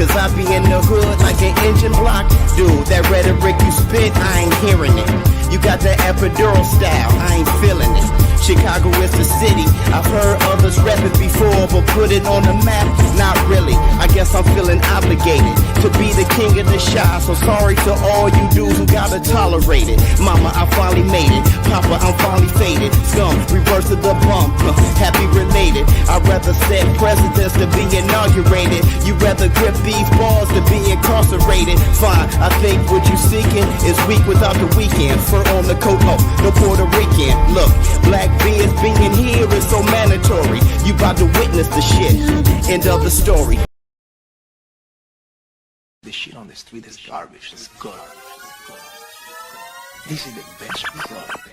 Cause I be in the hood like an engine block. Dude, that rhetoric you spit, I ain't hearing it. You got the epidural style, I ain't feeling it. Chicago is the city, I've heard others rap it before, but put it on the map, not really. I guess I'm feeling obligated to be the king of the shop. So sorry to all you dudes who gotta tolerate it. Mama, I finally made it. Papa, I'm finally faded. Scum, reverse of the bump, happy related. I'd rather set presidents to be inaugurated. You rather grip these balls to be incarcerated. Fine, I think what you seeking is weak without the weekend. Fur on the coat, oh, no Puerto Rican. Look, black beers being here is so mandatory. You about to witness the shit. End of the story. The shit on the street is garbage. It's good. This is the best product.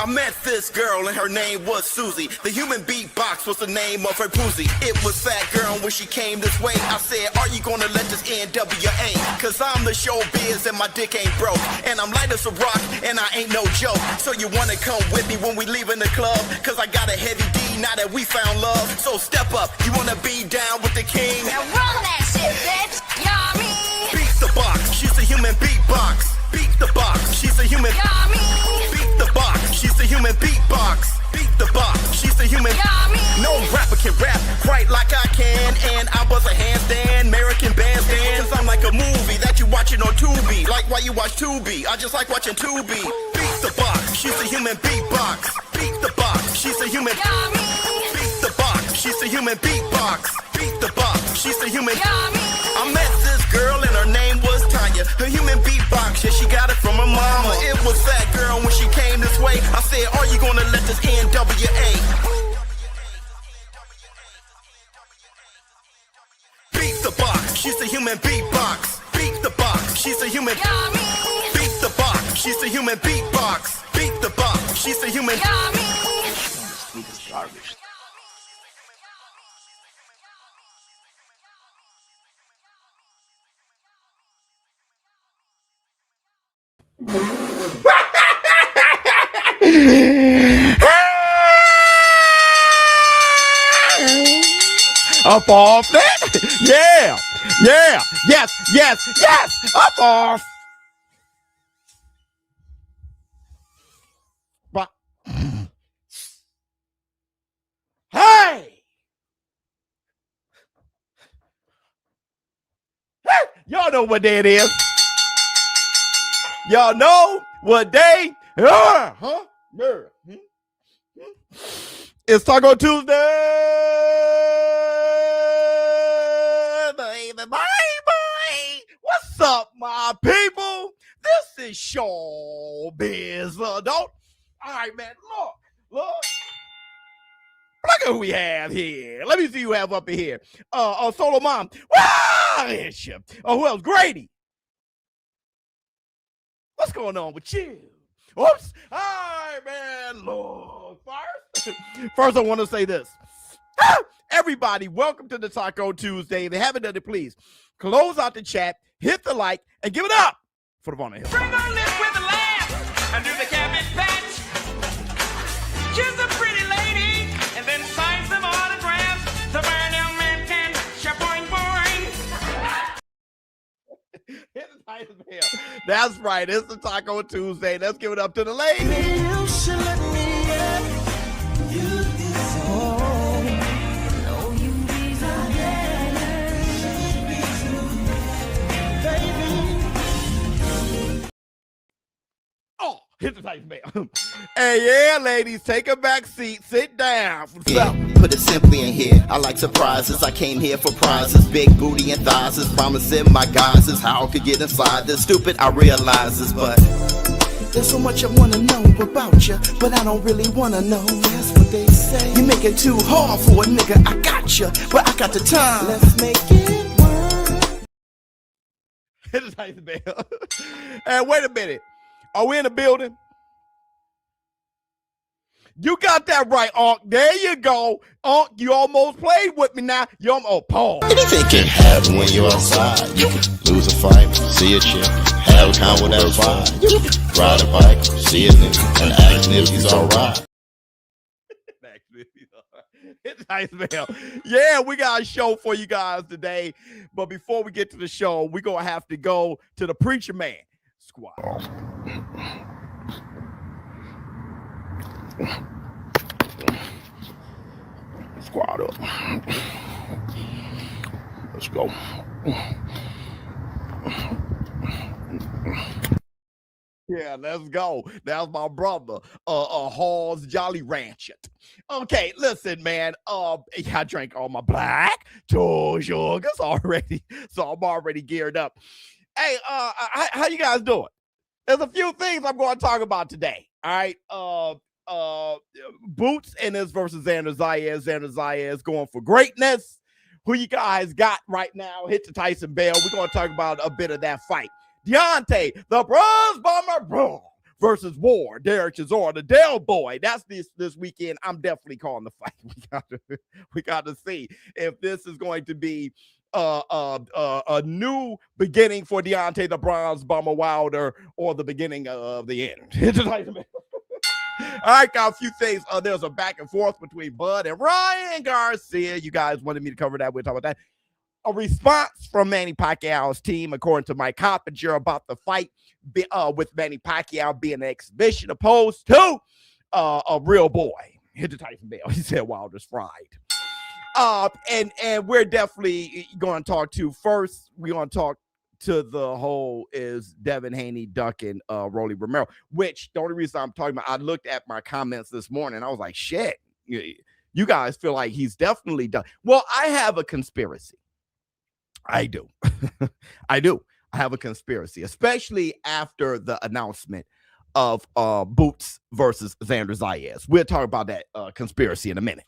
I met this girl and her name was Susie. The human beatbox was the name of her pussy. It was fat girl when she came this way. I said, are you gonna let this NWA? Cause I'm the showbiz and my dick ain't broke. And I'm light as a rock and I ain't no joke. So you wanna come with me when we leaving the club? Cause I got a heavy D now that we found love. So step up, you wanna be down with the king? Now roll that shit, bitch. Yummy. Beat the box, she's a human beatbox. Beat the box, she's a human. Yummy. Beat the box, she's a human beatbox. Beat the box, she's a human. Yummy. No rapper can rap quite like I can. And I was a handstand, American bandstand. Cause I'm like a movie that you watching on Tubi. Like why you watch Tubi, I just like watching Tubi. Beat the box, she's a human beatbox. Beat the box, she's a human. Yummy. Beat the box, she's a human beatbox. Beat the box, she's a human. Yummy. I met this girl and her name was Tanya. Her human beatbox, yeah, she got it from her mama. It was that girl when she came this way. I said, are you gonna let this NWA? Beat the box, she's a human beatbox. Beat the box, she's a human. Yummy. Beat the box, she's a human beatbox. Beat the box, she's a human. Yummy. The street is garbage. Up off that? Yeah, yeah, yes, up off. But hey, y'all know what day it is. Y'all know what day? Huh? It's Taco Tuesday, baby. What's up, my people? This is ShowBizz, don't. All right, man. Look. Look at who we have here. Let me see who we have up in here. Solo Mom. Who else? Grady. What's going on with you? Oops. All right, man. Look, first I want to say this. Everybody, welcome to the Taco Tuesday. If you haven't done it, please close out the chat, hit the like, and give it up for the Vaughn Hill. Bring on this with a laugh and do the cabbage patch. She's a pretty lady and then sign some autographs. The burn young man can shaboing boing. That's right. It's the Taco Tuesday. Let's give it up to the lady. You should let me in. Oh, hit the type bell. Hey, yeah, ladies, take a back seat. Sit down. Yeah, put it simply in here. I like surprises. I came here for prizes. Big booty and thighs is promising my guys is how I could get inside this. Stupid, I realize this, but there's so much I wanna know about you, but I don't really wanna know. That's what they say. You make it too hard for a nigga. I got you, but I got the time. Let's make it work. Hit the type bell. And wait a minute. Are we in the building? You got that right, Unc. There you go. Unc, you almost played with me now. Paul. Anything can happen when you're outside. You can lose a fight, see a chick, have a convo that's fine. Ride a bike, see a nigga, and ask him if he's alright. It's nice, man. Yeah, we got a show for you guys today. But before we get to the show, we're going to have to go to the Preacher Man squad. Squad up. Let's go. Yeah, let's go. That's my brother, Hall's Jolly Rancher. Okay, listen, man. I drank all my black toe sugars already, so I'm already geared up. Hey, how you guys doing? There's a few things I'm going to talk about today. All right, Boots and this versus Xander Zayas. Xander Zayas going for greatness. Who you guys got right now? Hit the Tyson bell. We're going to talk about a bit of that fight. Deontay, the Bronze Bomber, bro, versus War, Derek Chisora, the Del Boy. That's this weekend. I'm definitely calling the fight. We got to see if this is going to be a new beginning for Deontay, the Bronze Bomber Wilder, or the beginning of the end. All right, got a few things. There's a back and forth between Bud and Ryan Garcia. You guys wanted me to cover that. We'll talk about that. A response from Manny Pacquiao's team, according to Mike Coppinger, about the fight with Manny Pacquiao being an exhibition opposed to a real boy. Hit the Tyson bell. He said Wilder's fried. And we're definitely going to talk to first. We're going to talk to the whole is Devin Haney ducking Rolly Romero, which the only reason I'm talking about, I looked at my comments this morning. I was like, shit, you guys feel like he's definitely done. Well, I have a conspiracy. I do. I do. I have a conspiracy, especially after the announcement of Boots versus Xander Zayas. We'll talk about that conspiracy in a minute.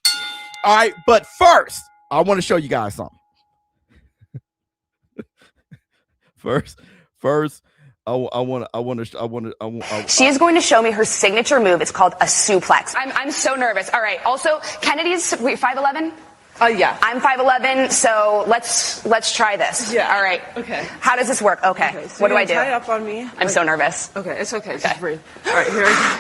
All right, but first, I want to show you guys something. First, She is going to show me her signature move. It's called a suplex. I'm so nervous. All right. Also, Kennedy's 5'11". Yeah. I'm 5'11", so let's try this. Yeah. All right. Okay. How does this work? Okay. So what do I do? Tie up on me. I'm so nervous. Okay, it's okay. Just breathe. All right, here we go.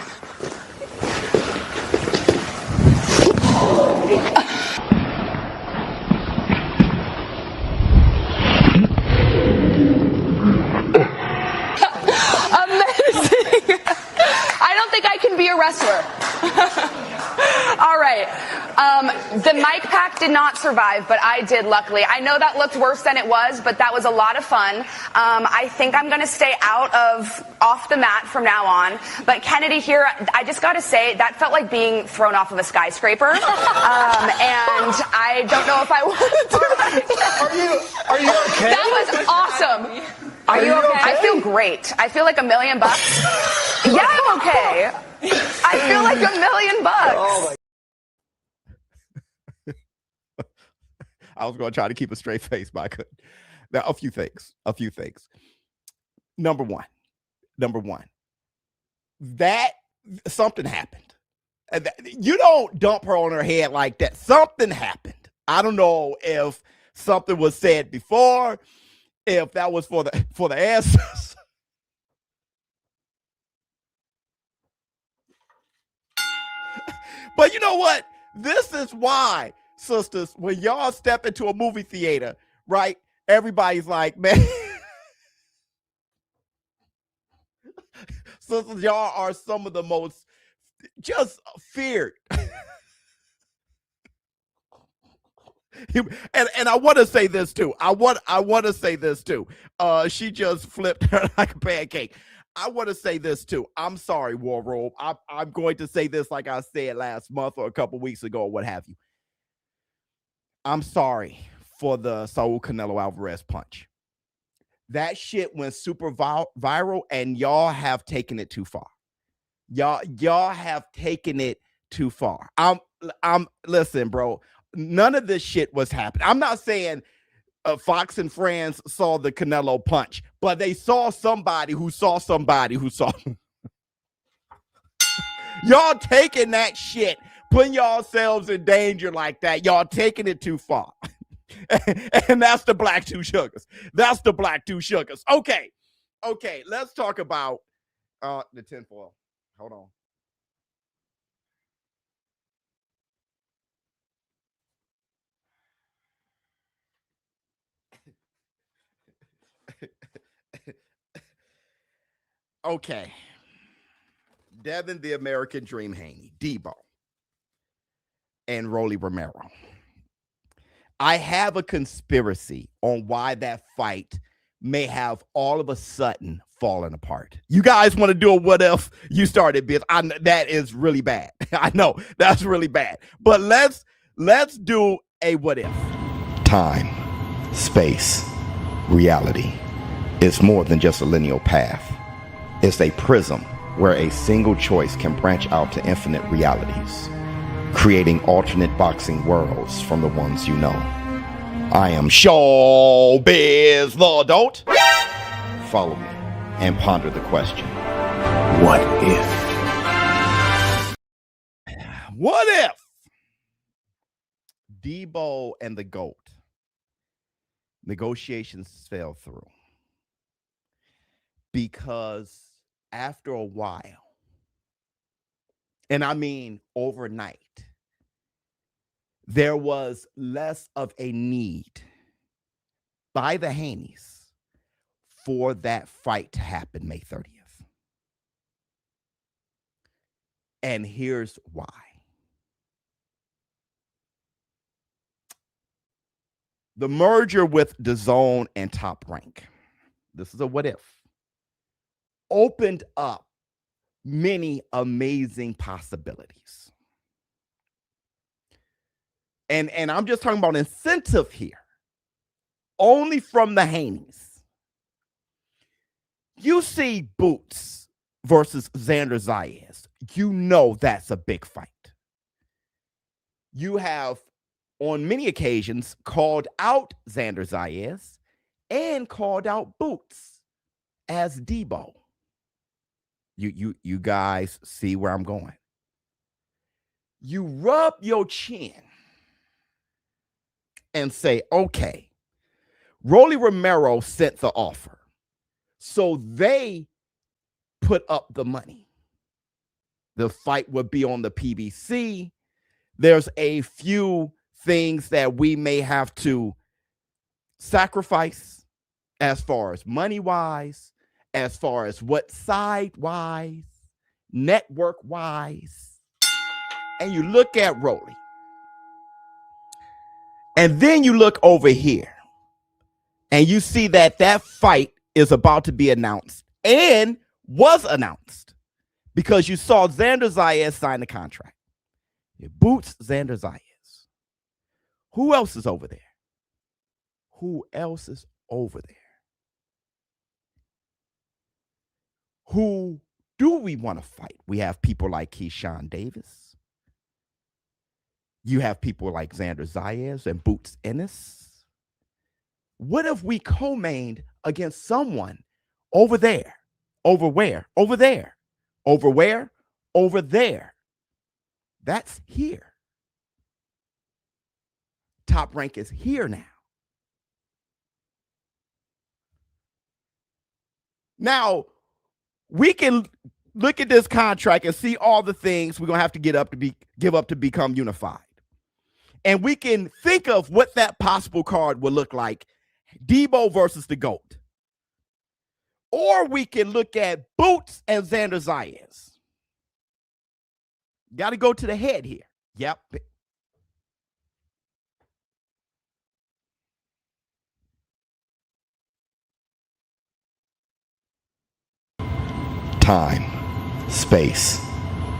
Amazing. I don't think I can be a wrestler. All right. The mic pack did not survive, but I did, luckily. I know that looked worse than it was, but that was a lot of fun. I think I'm going to stay off the mat from now on. But Kennedy here, I just got to say, that felt like being thrown off of a skyscraper. And I don't know if I want to. Are you okay? That was awesome. Are you okay? I feel great. I feel like $1 million. Yeah, I'm okay. I feel like $1 million. Oh my. I was going to try to keep a straight face, but I couldn't. Now, a few things. Number one, that something happened. You don't dump her on her head like that. Something happened. I don't know if something was said before, if that was for the answers. But you know what? This is why, sisters, when y'all step into a movie theater, right? Everybody's like, man, sisters, y'all are some of the most just feared. And I want to say this too. I want to say this too. She just flipped her like a pancake. I want to say this too. I'm sorry, War Robe. I'm going to say this like I said last month or a couple weeks ago or what have you. I'm sorry for the Saul Canelo Alvarez punch. That shit went super viral, and y'all have taken it too far. Y'all have taken it too far. Listen, bro. None of this shit was happening. I'm not saying Fox and Friends saw the Canelo punch, but they saw somebody who saw somebody who saw. Y'all taking that shit, putting yourselves in danger like that. Y'all taking it too far. And that's the black two sugars. That's the black two sugars. Okay. Okay, let's talk about the tinfoil. Hold on. Okay. Devin, the American Dream Haney, Debo, and Rolly Romero. I have a conspiracy on why that fight may have all of a sudden fallen apart. You guys want to do a what if? You started, Biz. That is really bad. I know that's really bad. But let's do a what if. Time, space, reality. It's more than just a linear path. It's a prism where a single choice can branch out to infinite realities, creating alternate boxing worlds from the ones you know. I am ShowBizz the adult. Follow me and ponder the question. What if? What if Debo and the GOAT negotiations fell through? Because after a while, and I mean overnight, there was less of a need by the Haneys for that fight to happen May 30th. And here's why. The merger with DAZN and Top Rank, this is a what if, opened up many amazing possibilities. And I'm just talking about incentive here, only from the Haneys. You see Boots versus Xander Zayas. You know that's a big fight. You have, on many occasions, called out Xander Zayas and called out Boots as Debo. You guys see where I'm going. You rub your chin and say, okay, Rolly Romero sent the offer. So they put up the money. The fight would be on the PBC. There's a few things that we may have to sacrifice as far as money-wise, as far as what side-wise, network-wise. And you look at Rolly. And then you look over here and you see that that fight is about to be announced and was announced because you saw Xander Zayas sign the contract. It Boots Xander Zayas. Who else is over there? Who else is over there? Who do we want to fight? We have people like Keyshawn Davis. You have people like Xander Zayas and Boots Ennis. What if we co-mained against someone over there? Over where? Over there. Over where? Over there. That's here. Top Rank is here now. Now, we can look at this contract and see all the things we're going to have to give up to become unified. And we can think of what that possible card would look like. Debo versus the GOAT. Or we can look at Boots and Xander Zayas. Got to go to the head here. Yep. Time, space,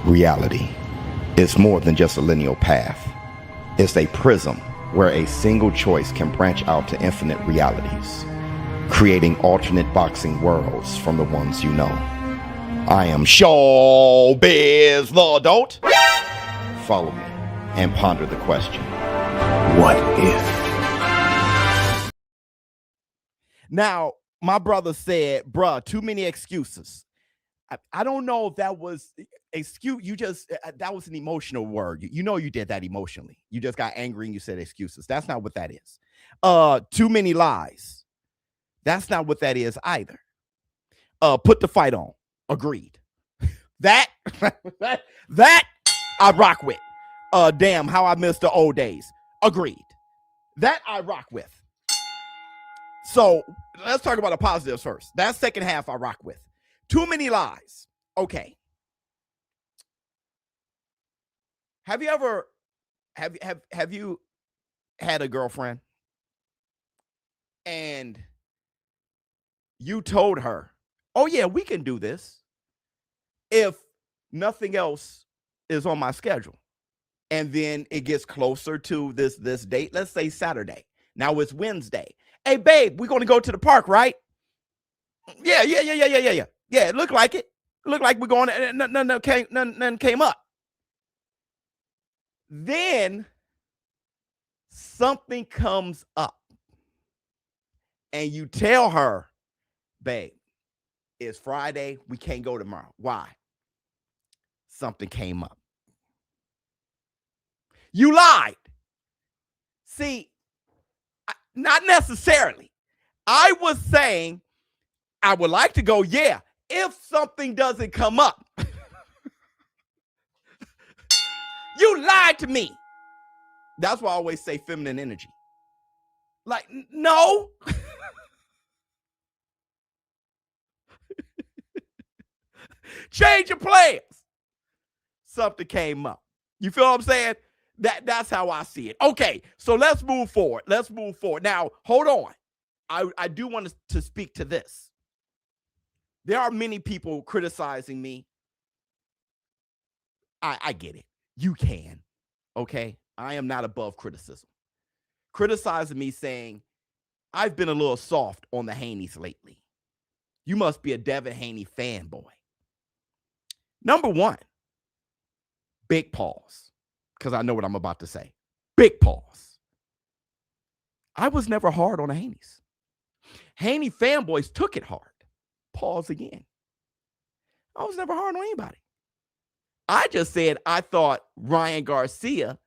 reality. It's more than just a linear path. It's a prism where a single choice can branch out to infinite realities, creating alternate boxing worlds from the ones you know. I am ShowBizz the adult. Follow me and ponder the question. What if? Now, my brother said, bruh, too many excuses. I don't know if that was excuse. You just, that was an emotional word. You know, you did that emotionally. You just got angry and you said excuses. That's not what that is. Too many lies. That's not what that is either. put the fight on. Agreed. That I rock with. Damn, how I miss the old days. Agreed. That I rock with. So let's talk about the positives first. That second half I rock with. Too many lies. Okay. Have you ever have you had a girlfriend and you told her, "Oh yeah, we can do this if nothing else is on my schedule." And then it gets closer to this date. Let's say Saturday. Now it's Wednesday. Hey, babe, we're going to go to the park, right? Yeah. Yeah, it looked like it. Looked like we're going. Nothing came up. Then something comes up. And you tell her, babe, it's Friday. We can't go tomorrow. Why? Something came up. You lied. See, not necessarily. I was saying I would like to go, yeah, if something doesn't come up. You lied to me. That's why I always say feminine energy. Like, no. Change your plans. Something came up. You feel what I'm saying? That's how I see it. Okay, so let's move forward. Now, hold on. I do want to speak to this. There are many people criticizing me. I get it. You can. Okay? I am not above criticism. Criticizing me saying, I've been a little soft on the Haneys lately. You must be a Devin Haney fanboy. Number one, big pause. Because I know what I'm about to say. Big pause. I was never hard on the Haneys. Haney fanboys took it hard. Pause again. I was never hard on anybody. I just said I thought Ryan Garcia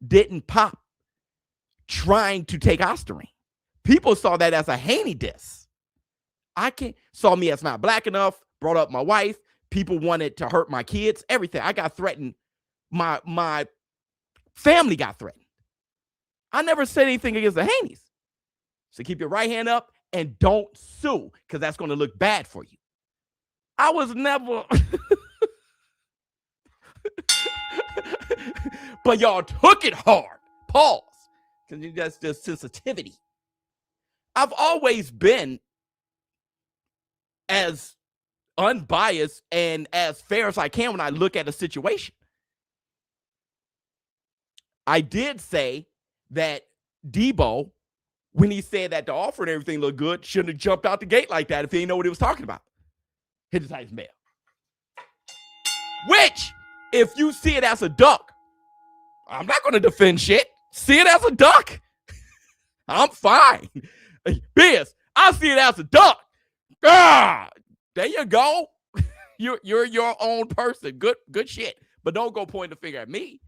didn't pop trying to take Osterine. People saw that as a Haney diss. Saw me as not black enough, brought up my wife. People wanted to hurt my kids, everything. I got threatened. My family got threatened. I never said anything against the Haneys. So keep your right hand up and don't sue, because that's going to look bad for you. I was never... But y'all took it hard. Pause. Because that's just sensitivity. I've always been as unbiased and as fair as I can when I look at a situation. I did say that Debo, when he said that the offer and everything looked good, shouldn't have jumped out the gate like that if he didn't know what he was talking about. Hit the Titans mail. Which, if you see it as a duck, I'm not going to defend shit. See it as a duck. I'm fine. Biz, I see it as a duck. Ah, there you go. You're your own person. Good shit. But don't go pointing the finger at me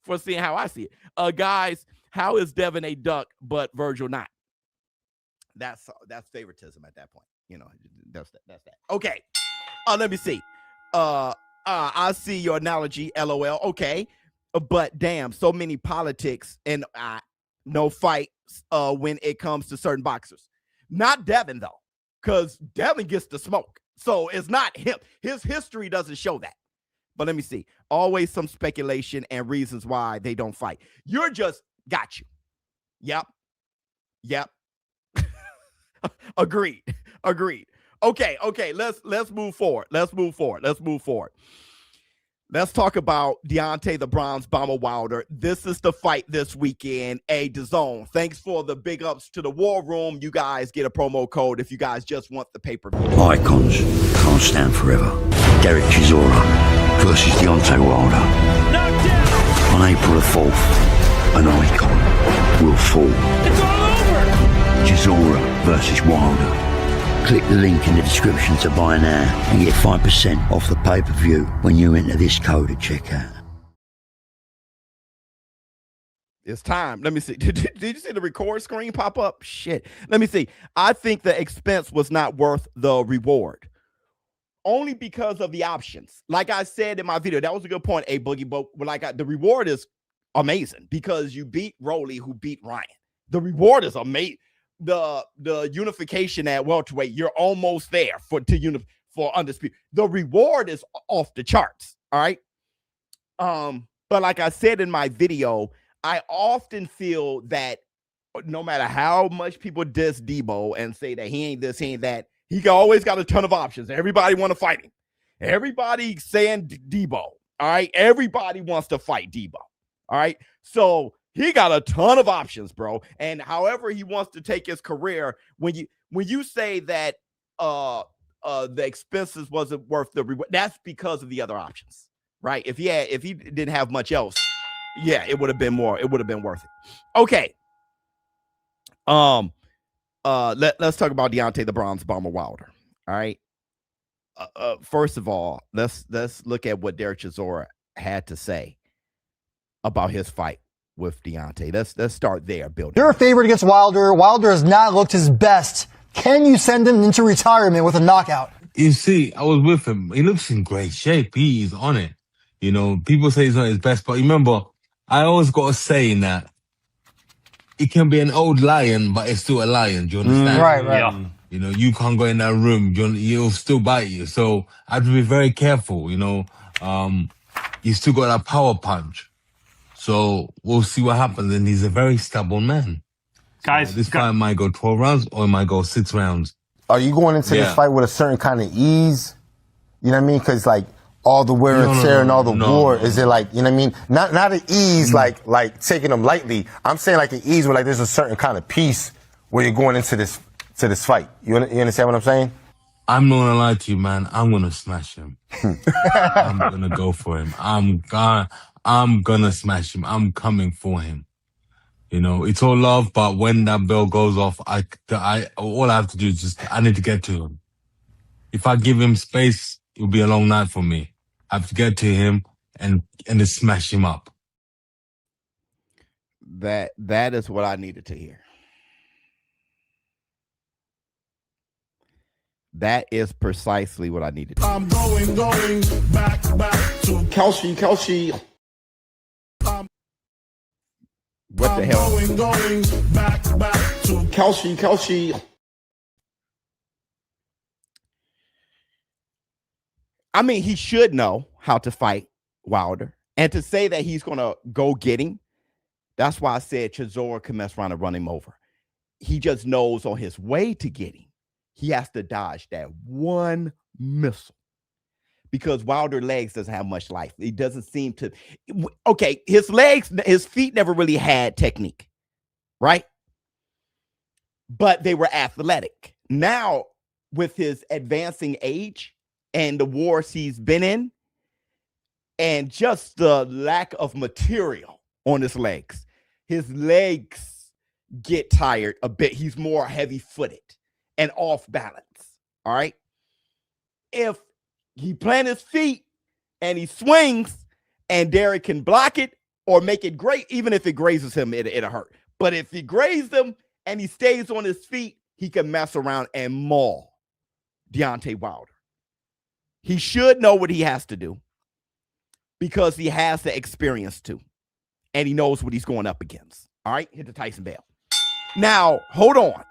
for seeing how I see it. Guys, how is Devin a duck but Virgil not? That's favoritism at that point. You know, that's that. Okay. Let me see. I see your analogy, LOL. Okay. But damn, so many politics and no fights when it comes to certain boxers. Not Devin, though, because Devin gets the smoke. So it's not him. His history doesn't show that. But let me see. Always some speculation and reasons why they don't fight. You're just got you. Yep. Agreed. Okay. Let's move forward. Let's talk about Deontay the Bronze Bomber Wilder. This is the fight this weekend. DAZN. Thanks for the big ups to the War Room. You guys get a promo code if you guys just want the pay-per-view. Icons can't stand forever. Derek Chisora versus Deontay Wilder. On April the 4th, an icon will fall. It's all over! Chisora versus Wilder. Click the link in the description to buy now and get 5% off the pay-per-view when you enter this code at checkout. It's time. Let me see. Did you see the record screen pop up? Shit. Let me see. I think the expense was not worth the reward. only because of the options. Like I said in my video, that was a good point, A Boogie. But the reward is amazing because you beat Rolly, who beat Ryan. The reward is amazing. The unification at welterweight, you're almost there for undisputed. The reward is off the charts. All right. But like I said in my video, I often feel that no matter how much people diss Debo and say that he ain't this, he ain't that, he always got a ton of options. Everybody want to fight him. Everybody saying Debo. All right. Everybody wants to fight Debo. All right. So he got a ton of options, bro. And however he wants to take his career, when you say that the expenses wasn't worth the reward, that's because of the other options. Right. If he didn't have much else, yeah, it would have been more. It would have been worth it. Okay. Let's talk about Deontay the Bronze Bomber Wilder. All right. First of all, let's look at what Derek Chisora had to say about his fight with Deontay. Let's start there, Bill. You're a favorite against Wilder. Wilder has not looked his best. Can you send him into retirement with a knockout? You see, I was with him. He looks in great shape. He's on it. You know, people say he's not his best, but remember, I always got a saying that it can be an old lion, but it's still a lion. Do you understand? Right. Yeah. You know, you can't go in that room. He'll still bite you. So I have to be very careful, you know. You still got that power punch. So we'll see what happens. And he's a very stubborn man. Guys, so this fight might go 12 rounds or it might go 6 rounds. Are you going into this fight with a certain kind of ease? You know what I mean? Because like all the wear and tear and all the war, is it like, you know what I mean? Not an ease like taking them lightly. I'm saying like an ease where like there's a certain kind of peace where you're going into this fight. You understand what I'm saying? I'm not gonna lie to you, man. I'm gonna smash him. I'm gonna go for him. I'm gonna smash him. I'm coming for him. You know, it's all love, but when that bell goes off, all I have to do is I need to get to him. If I give him space, it'll be a long night for me. I have to get to him and just smash him up. That is what I needed to hear. That is precisely what I needed to hear. I'm going back to Kelsey. What the hell? Going back to Kelsey. I mean, he should know how to fight Wilder. And to say that he's going to go get him, that's why I said Chisora can mess around and run him over. He just knows on his way to get him, he has to dodge that one missile. Because Wilder's legs doesn't have much life. He doesn't seem to. Okay, his feet never really had technique, right? But they were athletic. Now, with his advancing age and the wars he's been in, and just the lack of material on his legs get tired a bit. He's more heavy-footed and off balance, all right? If he plant his feet and he swings and Derek can block it or make it great, even if it grazes him, it'll hurt. But if he grazes him and he stays on his feet, he can mess around and maul Deontay Wilder. He should know what he has to do because he has the experience to, and he knows what he's going up against. All right, hit the Tyson bell. Now, hold on.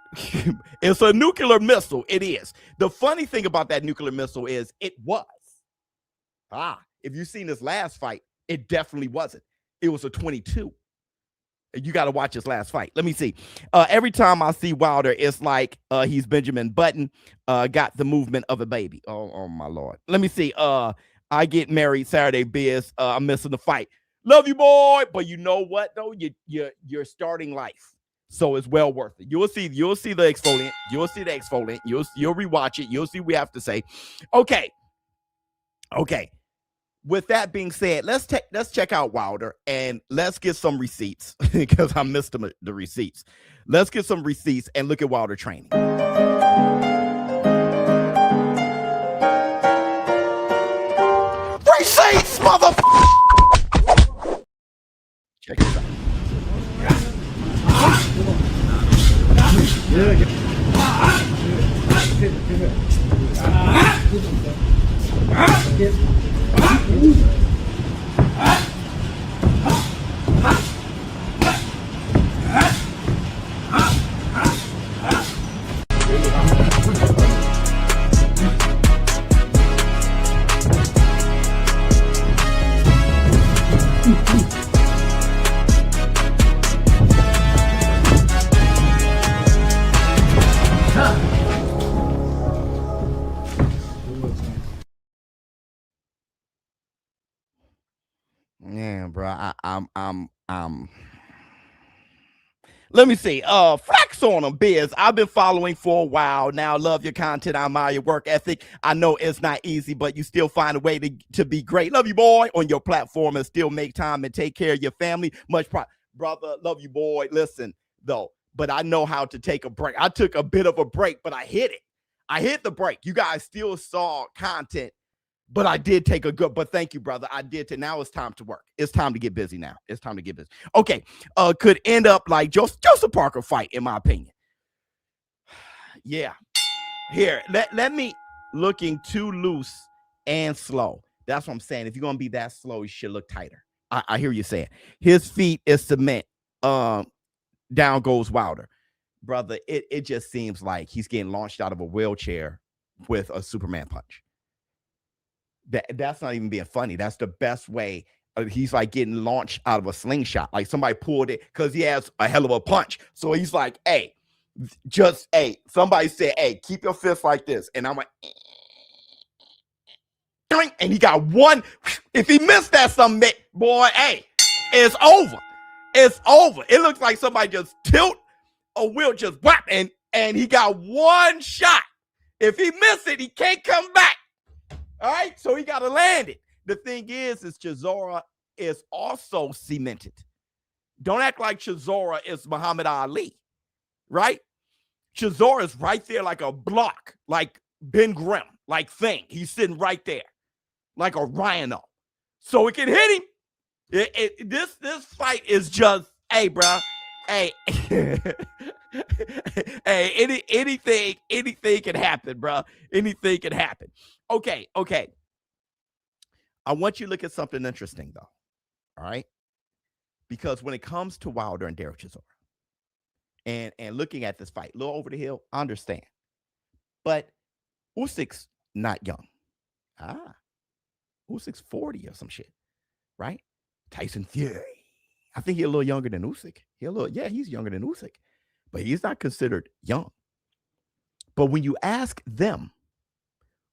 It's a nuclear missile. It is. The funny thing about that nuclear missile is it was. If you've seen this last fight, it definitely wasn't. It was a 22. You got to watch his last fight. Let me see. Every time I see Wilder, it's like he's Benjamin Button, got the movement of a baby. Oh my Lord. Let me see. I get married Saturday, Biz. I'm missing the fight. Love you, boy. But you know what, though? You're starting life. So it's well worth it. You'll see the exfoliant. You'll see the exfoliant. You'll rewatch it. You'll see what we have to say. Okay. With that being said, let's check out Wilder and let's get some receipts because I missed the receipts. Let's get some receipts and look at Wilder training. Receipts, motherfucker! Check this out. bro. I'm. Let me see. Flex on them, Biz. I've been following for a while now. Love your content. I admire your work ethic. I know it's not easy, but you still find a way to be great. Love you, boy, on your platform and still make time and take care of your family. Much pride. Brother, love you, boy. Listen, though, but I know how to take a break. I took a bit of a break, but I hit it. I hit the break. You guys still saw content, but I did take a good, but thank you, brother. I did. Now it's time to work. It's time to get busy now. It's time to get busy. Okay. Could end up like Joseph Parker fight, in my opinion. Yeah. Here, let me looking too loose and slow. That's what I'm saying. If you're going to be that slow, you should look tighter. I hear you saying. His feet is cement. Down goes Wilder. Brother, it just seems like he's getting launched out of a wheelchair with a Superman punch. That's not even being funny. That's the best way. He's like getting launched out of a slingshot. Like somebody pulled it because he has a hell of a punch. So he's like, hey, somebody said, hey, keep your fist like this. And I'm like, and he got one. If he missed that something, boy, hey, it's over. It's over. It looks like somebody just tilt a wheel, just whap, and he got one shot. If he missed it, he can't come back. All right, so he got to land it. The thing is Chisora is also cemented. Don't act like Chisora is Muhammad Ali, right? Chisora is right there like a block, like Ben Grimm, like thing. He's sitting right there, like a rhino. So it can hit him. This fight is just, hey, bro, hey, hey, anything can happen, bro. Anything can happen. Okay. I want you to look at something interesting, though. All right? Because when it comes to Wilder and Derek Chisora, and looking at this fight, a little over the hill, I understand. But Usyk's not young. Usyk's 40 or some shit, right? Tyson Fury. I think he's a little younger than Usyk. He's younger than Usyk. But he's not considered young. But when you ask them,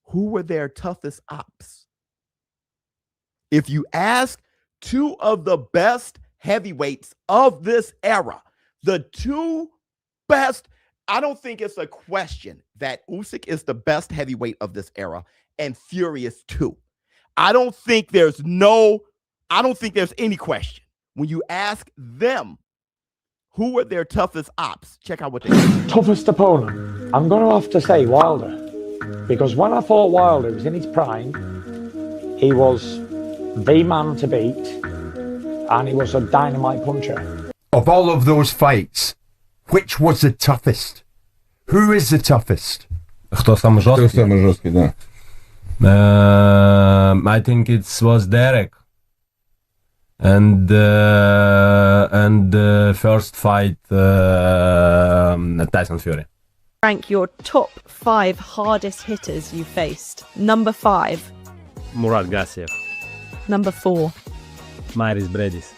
who were their toughest ops? If you ask two of the best heavyweights of this era, the two best, I don't think it's a question that Usyk is the best heavyweight of this era and Fury is too. I don't think there's any question. When you ask them, who were their toughest ops? Check out what they did. Toughest opponent? I'm going to have to say Wilder. Because when I thought Wilder was in his prime, he was the man to beat, and he was a dynamite puncher. Of all of those fights, which was the toughest? Who is the toughest? Кто самый жесткий, да. I think it was Derek. And first fight, Tyson Fury. Rank your top 5 hardest hitters you faced. Number 5. Murat Gassiev. Number 4. Myris Bredis.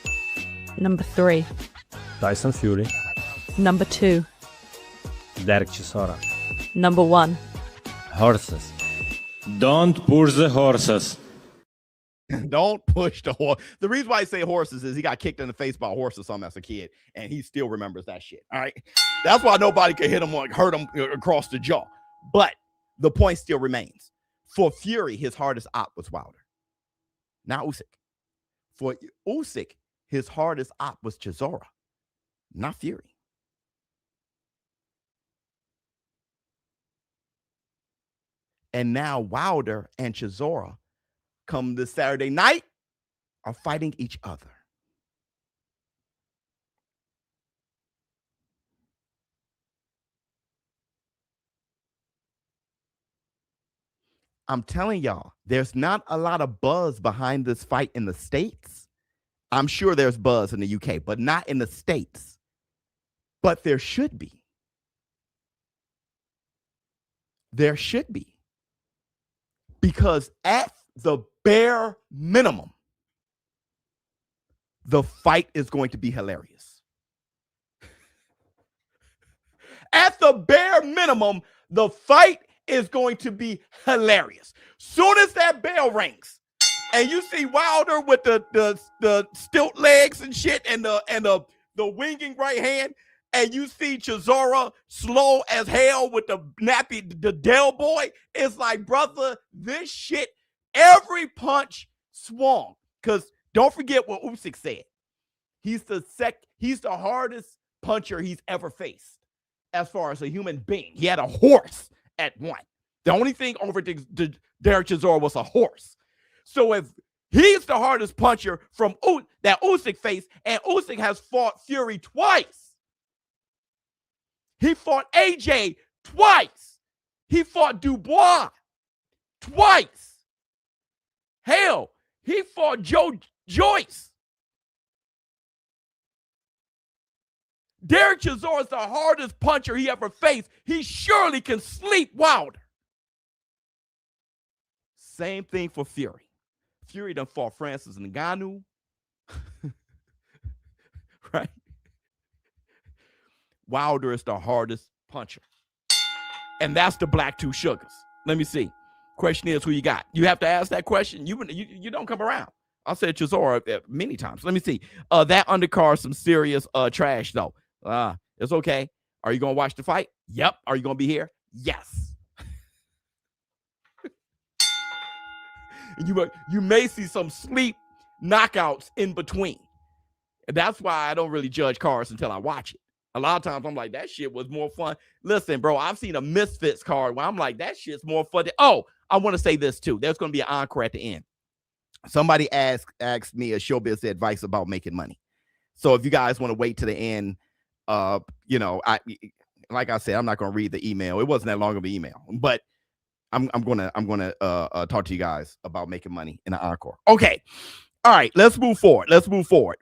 Number 3. Tyson Fury. Number 2. Derek Chisora. Number 1. Horses. Don't push the horses. Don't push the horse. The reason why I say horses is he got kicked in the face by a horse or something as a kid, and he still remembers that shit. All right, that's why nobody could hurt him across the jaw. But the point still remains. For Fury, his hardest op was Wilder, not Usyk. For Usyk, his hardest op was Chisora, not Fury. And now Wilder and Chisora, come this Saturday night, are fighting each other. I'm telling y'all, there's not a lot of buzz behind this fight in the States. I'm sure there's buzz in the UK, but not in the States. But there should be. There should be. Because at the bare minimum, the fight is going to be hilarious. At the bare minimum, the fight is going to be hilarious. Soon as that bell rings and you see Wilder with the stilt legs and shit, and the winging right hand, and you see Chisora slow as hell with the nappy, the Del Boy. It's like, brother, this shit, every punch swung. Because don't forget what Usyk said. He's the hardest puncher he's ever faced as far as a human being. He had a horse at one. The only thing over Derek Chisora was a horse. So if he's the hardest puncher from that Usyk faced, and Usyk has fought Fury twice. He fought AJ twice. He fought Dubois twice. Hell, he fought Joe Joyce. Derek Chisora is the hardest puncher he ever faced. He surely can sleep Wilder. Same thing for Fury. Fury done fought Francis Ngannou. Right? Wilder is the hardest puncher. And that's the black two sugars. Let me see. Question is, who you got? You have to ask that question. You don't come around. I said Chisora many times. Let me see. That undercard some serious trash, though. It's okay. Are you going to watch the fight? Yep. Are you going to be here? Yes. You may see some sleep knockouts in between. And that's why I don't really judge cards until I watch it. A lot of times I'm like, that shit was more fun. Listen, bro, I've seen a Misfits card where I'm like, that shit's more fun. I want to say this too. There's going to be an encore at the end. Somebody asked me a ShowBizz advice about making money. So if you guys want to wait to the end, like I said, I'm not going to read the email. It wasn't that long of an email, but I'm gonna talk to you guys about making money in the encore. Okay, all right, let's move forward.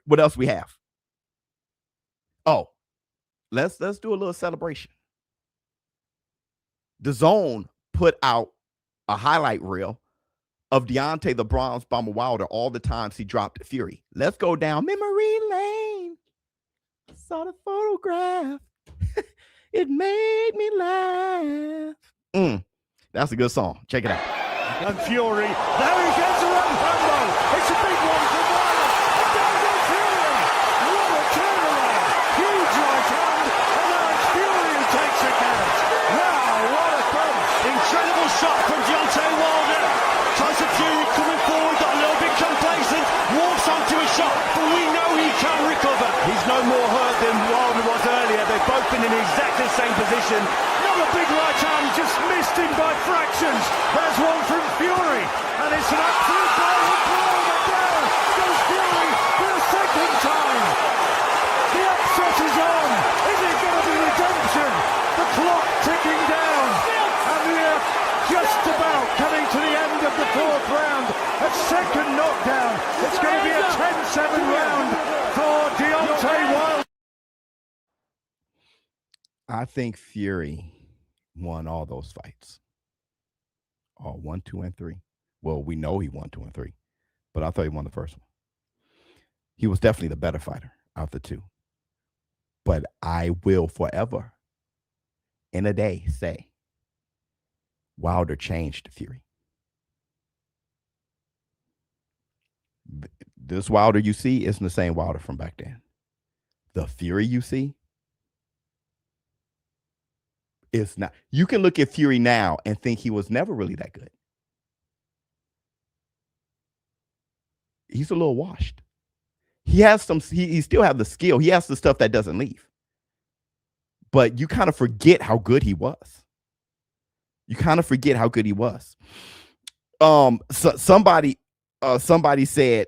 What else we have? Oh, let's do a little celebration. DAZN put out a highlight reel of Deontay the Bronze Bomber Wilder all the times he dropped Fury. Let's go down memory lane. Saw the photograph. It made me laugh. That's a good song. Check it out. And Fury, there he gets around Rambo. It's a big one for Wilder. And down goes Fury. What a turnaround. Huge right hand. And now it's Fury who takes the count. Wow, what a punch. Incredible shot from Deontay Wilder. Tyson Fury coming forward, got a little bit complacent, walks onto a shot, but we know he can recover. He's no more hurt than Wilder was earlier. They've both been in exactly the same position. Not a big right hand, just missed him by fractions. There's one from Fury, and it's an absolute blow. And down goes Fury for the second time. The upset is on. Is it going to be redemption? The clock ticking down, and we're just about coming to the end of the fourth round. A second knockdown. It's going to be a 10-7 round for Deontay Wilder. I think Fury won all those fights. 1, 2, and 3. Well, we know he won 2 and 3, but I thought he won the first one. He was definitely the better fighter out of the two. But I will forever, in a day, say Wilder changed Fury. This Wilder you see isn't the same Wilder from back then. The Fury you see, it's not. You can look at Fury now and think he was never really that good. He's a little washed. He has some, he still has the skill. He has the stuff that doesn't leave. But you kind of forget how good he was. Somebody said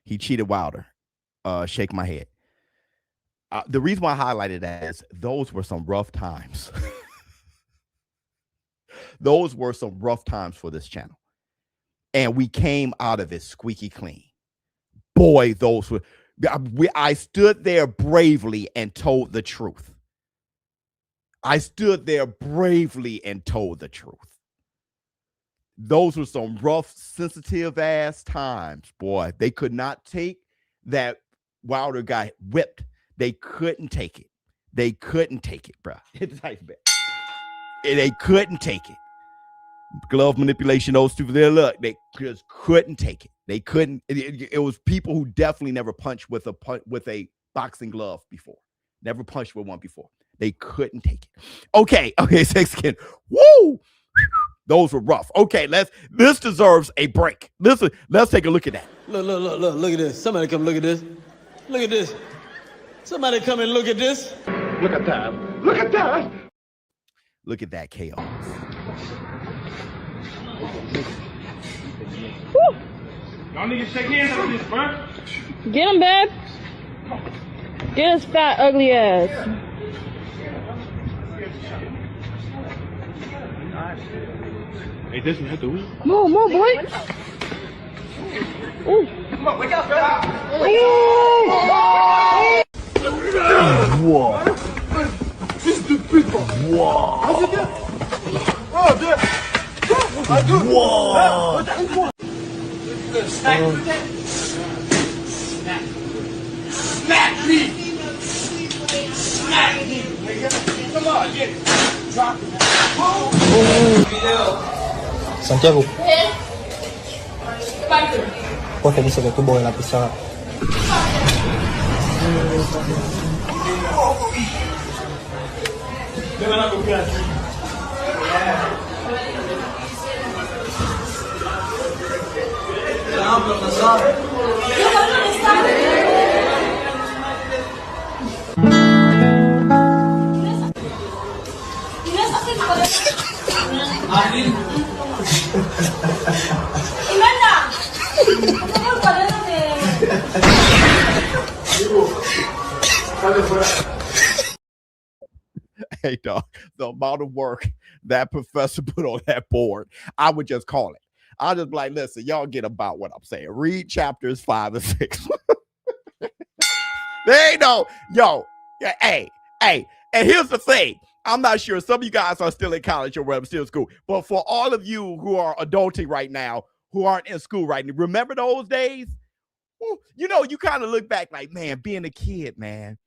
he cheated Wilder. Shake my head. The reason why I highlighted that is those were some rough times. Those were some rough times for this channel. And we came out of it squeaky clean. Boy, those were, I stood there bravely and told the truth. Those were some rough, sensitive ass times, boy. They could not take that Wilder got whipped. They couldn't take it. Bro. They couldn't take it. glove manipulation, those two, they just couldn't take it. They couldn't. It was people who definitely never punched with a boxing glove before. Never punched with one before. They couldn't take it. Okay, Six Skin. Woo! Those were rough. Okay, this deserves a break. Let's take a look at that. Look at this. Somebody come look at this. Look at this. Somebody come and look at this. Look at that. Look at that. Look at that chaos. Woo. Y'all niggas shake hands on this, bro. Get him, babe. Get his fat, ugly ass. Hey, this one, do it. More, boy. Ooh. Come on, wake up, bro. Whoa. This is the big one. Whoa. How's it do? Oh, dude. Whoa. Smack me. Smack me, nigga. Come on, get it. Drop it. Santiago, ¿por qué dice que tuvo en la pizarra? Me van a copiar. Hey, dog, the amount of work that professor put on that board, I would just call it. I'll just be like, listen, y'all get about what I'm saying. Read chapters 5 and 6. They ain't no, hey, and here's the thing. I'm not sure. Some of you guys are still in college or whatever, still in school. But for all of you who are adulting right now, who aren't in school right now, remember those days? You know, you kind of look back like, man, being a kid, man,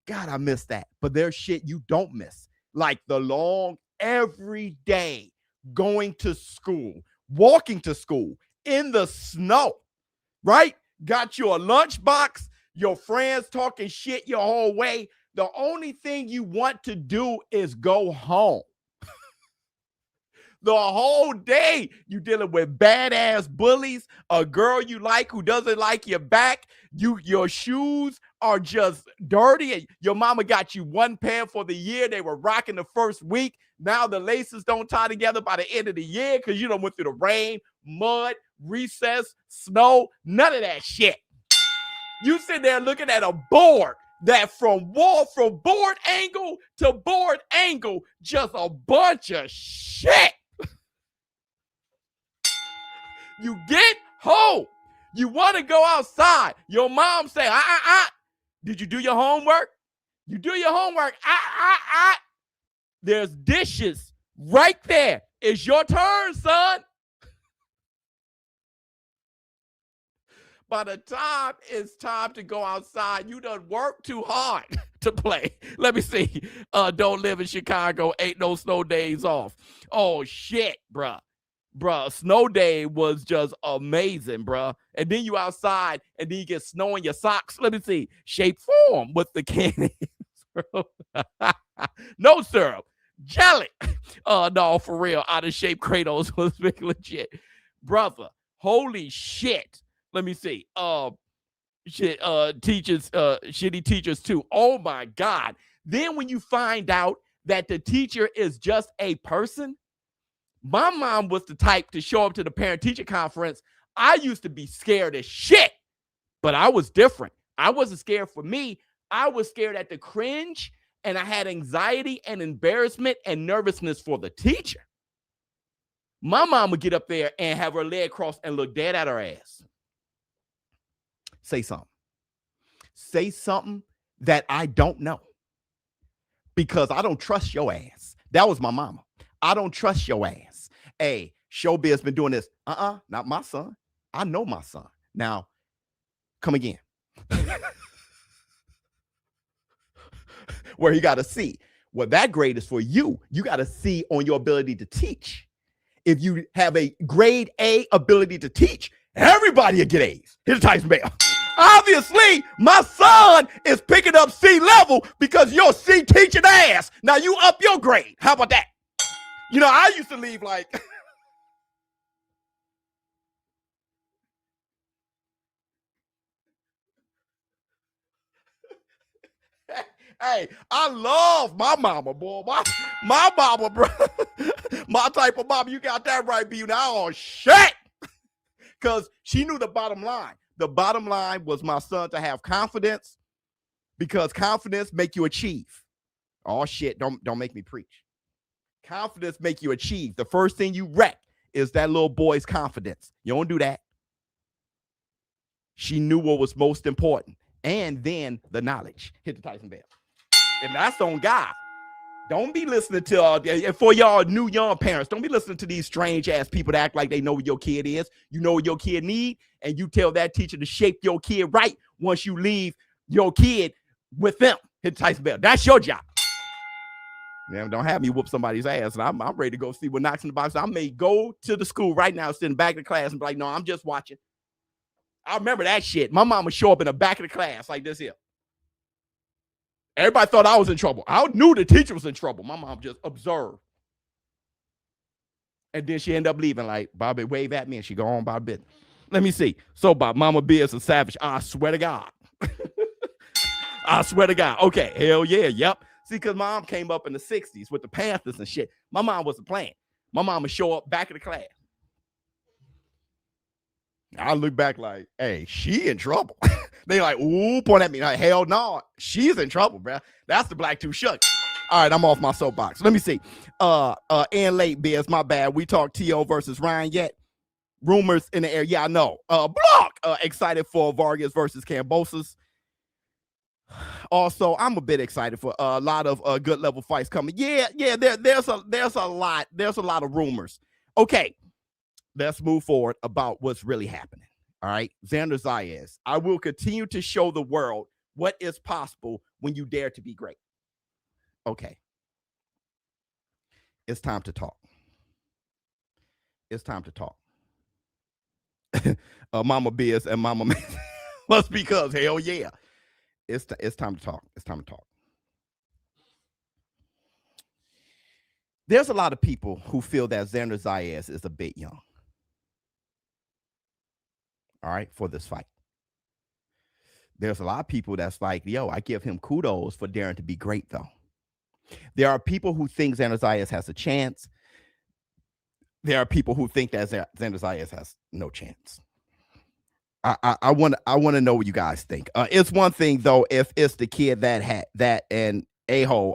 God, I miss that. But there's shit you don't miss. Like the long, every day going to school, walking to school in the snow, right? Got you a lunchbox, your friends talking shit your whole way. The only thing you want to do is go home. The whole day you dealing with badass bullies, a girl you like who doesn't like your back. Your shoes are just dirty. Your mama got you one pair for the year. They were rocking the first week. Now the laces don't tie together by the end of the year because you done went through the rain, mud, recess, snow, none of that shit. You sit there looking at a board that from board angle to board angle, just a bunch of shit. You get home. You want to go outside. Your mom say, did you do your homework? You do your homework. There's dishes right there. It's your turn, son. By the time it's time to go outside, you done work too hard to play. Let me see. Don't live in Chicago. Ain't no snow days off. Oh, shit, bruh. Bruh, snow day was just amazing, bruh. And then you outside, and then you get snow in your socks. Let me see. Shape form with the candy. No syrup. Jelly. No, for real. Out of shape Kratos was big legit. Brother, holy shit. Let me see. Teachers, shitty teachers too. Oh my God. Then when you find out that the teacher is just a person, my mom was the type to show up to the parent-teacher conference. I used to be scared as shit, but I was different. I wasn't scared for me. I was scared at the cringe, and I had anxiety and embarrassment and nervousness for the teacher. My mom would get up there and have her leg crossed and look dead at her ass. Say something. Say something that I don't know, because I don't trust your ass. That was my mama. I don't trust your ass. Hey, ShowBizz been doing this. Not my son. I know my son. Now, come again. Where you got to see. Well, that grade is for you. You got to see on your ability to teach. if you have a grade A ability to teach, everybody will get A's. Here's Tyson Bell. Obviously, my son is picking up C level because you're C teaching ass. Now you up your grade. How about that? You know, I used to leave like... Hey, I love my mama, boy. My mama, bro. My type of mama. You got that right, B. Now, oh, shit. Because she knew the bottom line. The bottom line was my son to have confidence, because confidence make you achieve. Oh, shit. Don't make me preach. Confidence make you achieve. The first thing you wreck is that little boy's confidence. You don't do that. She knew what was most important. And then the knowledge. Hit the Tyson Bell. And that's on God. Don't be listening to, for y'all new young parents, don't be listening to these strange ass people that act like they know what your kid is. You know what your kid need, and you tell that teacher to shape your kid right once you leave your kid with them. Hit Tyson Bell. That's your job. Man, don't have me whoop somebody's ass, and I'm ready to go see what knocks in the box. I may go to the school right now, sit in the back of the class and be like, no, I'm just watching. I remember that shit. My mom would show up in the back of the class like this here. Everybody thought I was in trouble. I knew the teacher was in trouble. My mom just observed. And then she ended up leaving like, Bobby wave at me and she go on by business. Let me see. So Bob, Mama B is a savage. I swear to God. I swear to God. Okay, hell yeah, yep. See, because mom came up in the 60s with the Panthers and shit. My mom wasn't playing. My mom would show up back in the class. I look back like, hey, she in trouble. They like, ooh, point at me like, hell no, she's in trouble, bro. That's the black two shucks. All right, I'm off my soapbox. Let me see. And late, Biz, my bad. We talked T.O. versus Ryan yet? Rumors in the air. Yeah, I know. Block. Excited for Vargas versus Kambosos. Also, I'm a bit excited for a lot of good level fights coming. Yeah. There's a lot of rumors. Okay. Let's move forward about what's really happening. All right. Xander Zayas. I will continue to show the world what is possible when you dare to be great. Okay. It's time to talk. It's time to talk. Mama Biz and Mama Man. Must because hell yeah. It's time to talk. It's time to talk. There's a lot of people who feel that Xander Zayas is a bit young. All right, for this fight. There's a lot of people that's like, yo, I give him kudos for daring to be great, though. There are people who think Xander Zayas has a chance. There are people who think that Xander Zayas has no chance. I want to know what you guys think. It's one thing though if it's the kid that had that and a-hole,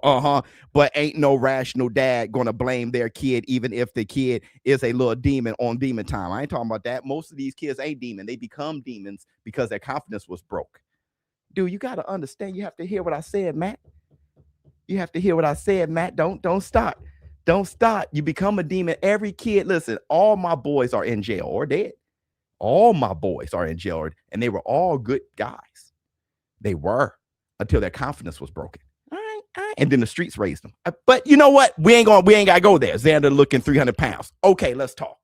but ain't no rational dad gonna blame their kid, even if the kid is a little demon on demon time. I ain't talking about that. Most of these kids ain't demon. They become demons because their confidence was broke. Dude, you got to understand. You have to hear what I said, Matt. You have to hear what I said, Matt. Don't stop. Don't stop. You become a demon. Every kid, listen, all my boys are in jail or dead. All my boys are in jail, and they were all good guys. They were until their confidence was broken. And then the streets raised them. But you know what? We ain't got to go there. Xander looking 300 pounds. Okay, let's talk.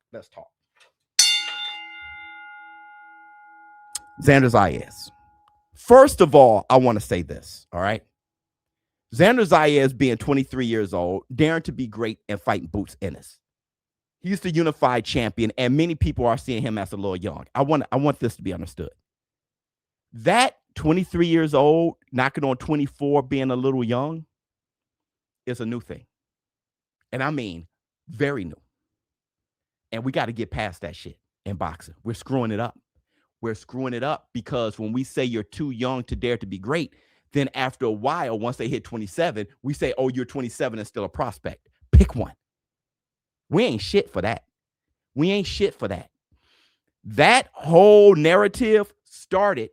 Xander Zayas. First of all, I want to say this, all right? Xander Zayas being 23 years old, daring to be great and fighting Boots Ennis. He's the unified champion, and many people are seeing him as a little young. I want this to be understood. That 23 years old, knocking on 24, being a little young, is a new thing. And I mean, very new. And we got to get past that shit in boxing. We're screwing it up. We're screwing it up because when we say you're too young to dare to be great, then after a while, once they hit 27, we say, oh, you're 27 and still a prospect. Pick one. We ain't shit for that. We ain't shit for that. That whole narrative started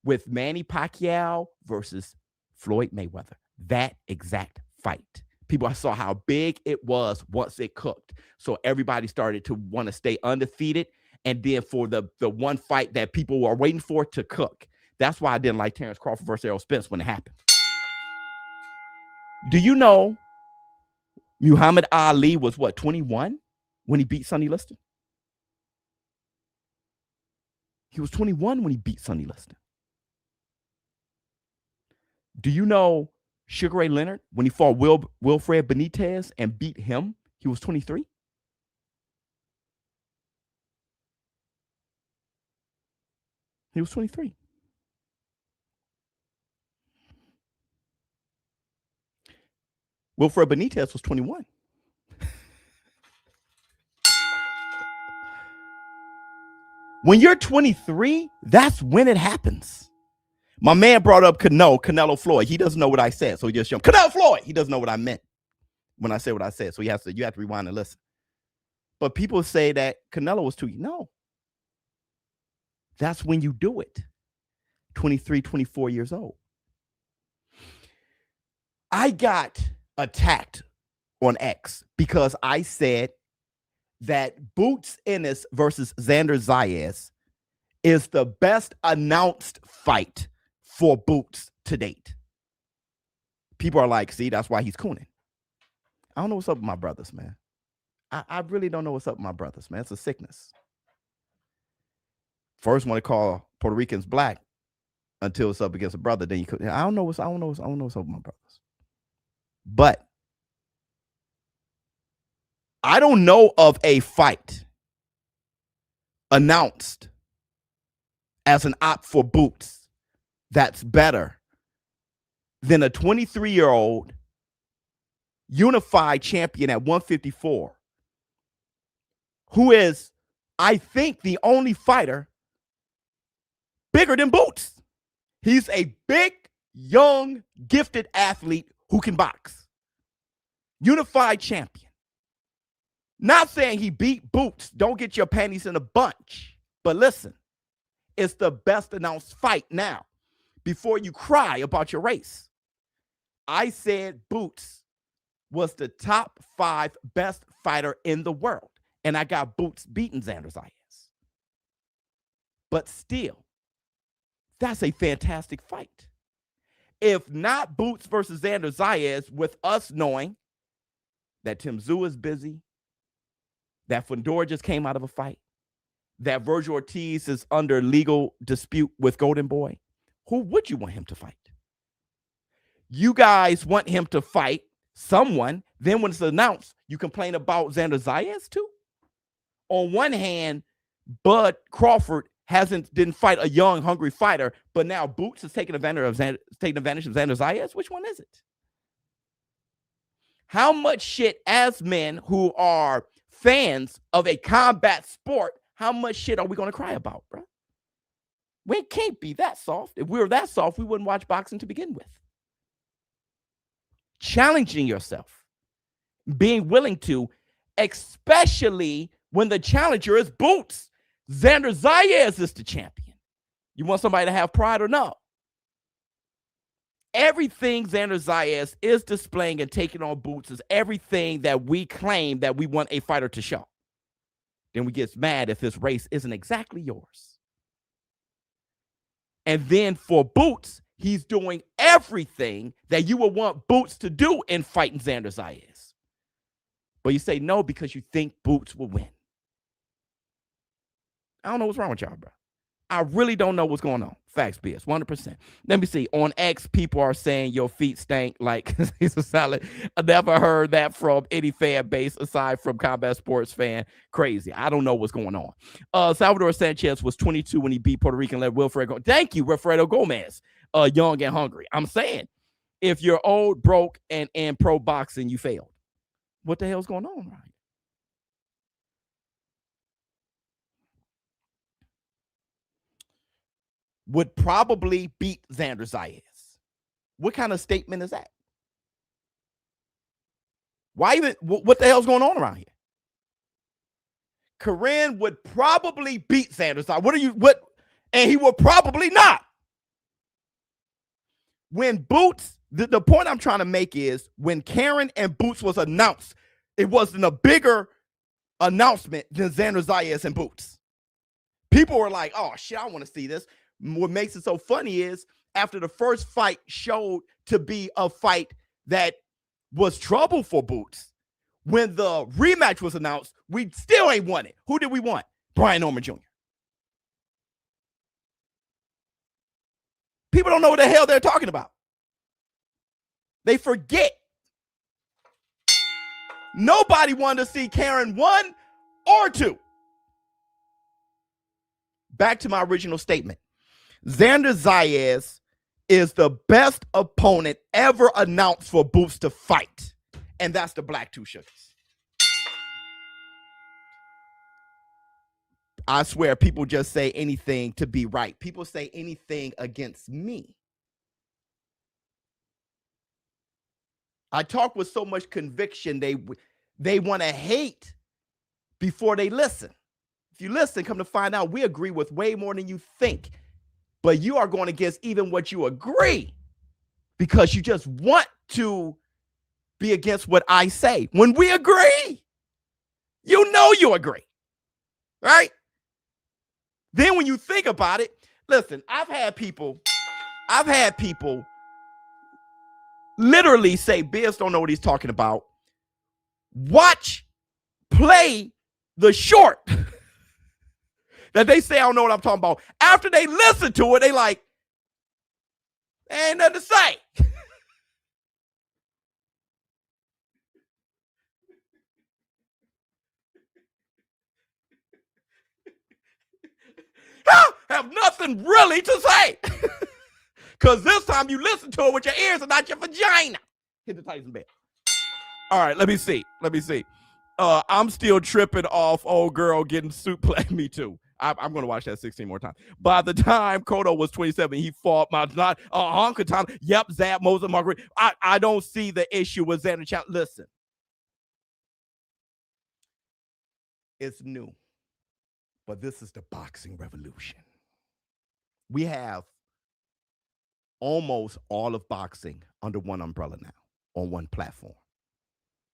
with Manny Pacquiao versus Floyd Mayweather. That exact fight. People saw how big it was once it cooked. So everybody started to want to stay undefeated. And then for the one fight that people were waiting for to cook. That's why I didn't like Terrence Crawford versus Errol Spence when it happened. Do you know Muhammad Ali was what, 21 when he beat Sonny Liston. He was 21 when he beat Sonny Liston. Do you know Sugar Ray Leonard, when he fought Wilfred Benitez and beat him, he was 23? He was 23. Wilfred Benitez was 21. When you're 23, that's when it happens. My man brought up Canelo Floyd. He doesn't know what I said, so he just jumped. Canelo Floyd. He doesn't know what I meant when I said what I said, so you have to rewind and listen. But people say that Canelo was too young. No. That's when you do it. 23, 24 years old. I got attacked on X because I said that Boots Ennis versus Xander Zayas is the best announced fight for Boots to date. People are like, see, that's why he's cooning. I don't know what's up with my brothers, man. I really don't know what's up with my brothers, man. It's a sickness. First want to call Puerto Ricans black until it's up against a brother. Then you could. I don't know what's up with my brothers. But I don't know of a fight announced as an opt for Boots that's better than a 23-year-old unified champion at 154 who is, I think, the only fighter bigger than Boots. He's a big, young, gifted athlete who can box. Unified champion. Not saying he beat Boots. Don't get your panties in a bunch. But listen, it's the best announced fight now. Before you cry about your race, I said Boots was the top 5 best fighter in the world. And I got Boots beating Xander Zayas. But still, that's a fantastic fight. If not Boots versus Xander Zayas, with us knowing that Tim Tszyu is busy, that Fundora just came out of a fight, that Virgil Ortiz is under legal dispute with Golden Boy, who would you want him to fight? You guys want him to fight someone, then when it's announced, you complain about Xander Zayas too? On one hand, Bud Crawford didn't fight a young, hungry fighter, but now Boots is taking advantage of Xander Zayas. Which one is it? How much shit, as men who are fans of a combat sport, how much shit are we going to cry about, bro? We can't be that soft. If we were that soft, we wouldn't watch boxing to begin with. Challenging yourself, being willing to, especially when the challenger is Boots. Xander Zayas is the champion. You want somebody to have pride or no? Everything Xander Zayas is displaying and taking on Boots is everything that we claim that we want a fighter to show. Then we get mad if this race isn't exactly yours. And then for Boots, he's doing everything that you would want Boots to do in fighting Xander Zayas. But you say no because you think Boots will win. I don't know what's wrong with y'all, bro. I really don't know what's going on. Facts, BS, 100%. Let me see. On X, people are saying your feet stank like he's a salad. I never heard that from any fan base aside from combat sports fan. Crazy. I don't know what's going on. Salvador Sanchez was 22 when he beat Puerto Rican led Wilfredo. Thank you, Wilfredo Gomez. Young and hungry. I'm saying, if you're old, broke, and in pro boxing, you failed. What the hell's going on, right? Would probably beat Xander Zayas. What kind of statement is that? Why even, what the hell's going on around here? Corinne would probably beat Xander Zayas. And he would probably not. When Boots, the point I'm trying to make is when Karen and Boots was announced, it wasn't a bigger announcement than Xander Zayas and Boots. People were like, oh shit, I want to see this. What makes it so funny is after the first fight showed to be a fight that was trouble for Boots, when the rematch was announced, we still ain't won it. Who did we want? Brian Norman Jr. People don't know what the hell they're talking about. They forget. Nobody wanted to see Karen 1 or 2. Back to my original statement. Xander Zayas is the best opponent ever announced for Boots to fight. And that's the Black Two Sugars. I swear people just say anything to be right. People say anything against me. I talk with so much conviction, they want to hate before they listen. If you listen, come to find out, we agree with way more than you think. But you are going against even what you agree because you just want to be against what I say. When we agree, you know you agree, right? Then when you think about it, listen, I've had people literally say, Biz don't know what he's talking about. Play the short that they say I don't know what I'm talking about. After they listen to it, they like, ain't nothing to say. Have nothing really to say. Because this time you listen to it with your ears and not your vagina. Hit the Tyson bell. All right, let me see. I'm still tripping off old girl getting suplex. Me too. I'm going to watch that 16 more times. By the time Cotto was 27, he fought Mount Katana. Yep, Zab, Moses, Margaret. I don't see the issue with Xander Chat. Listen. It's new. But this is the boxing revolution. We have almost all of boxing under one umbrella now, on one platform.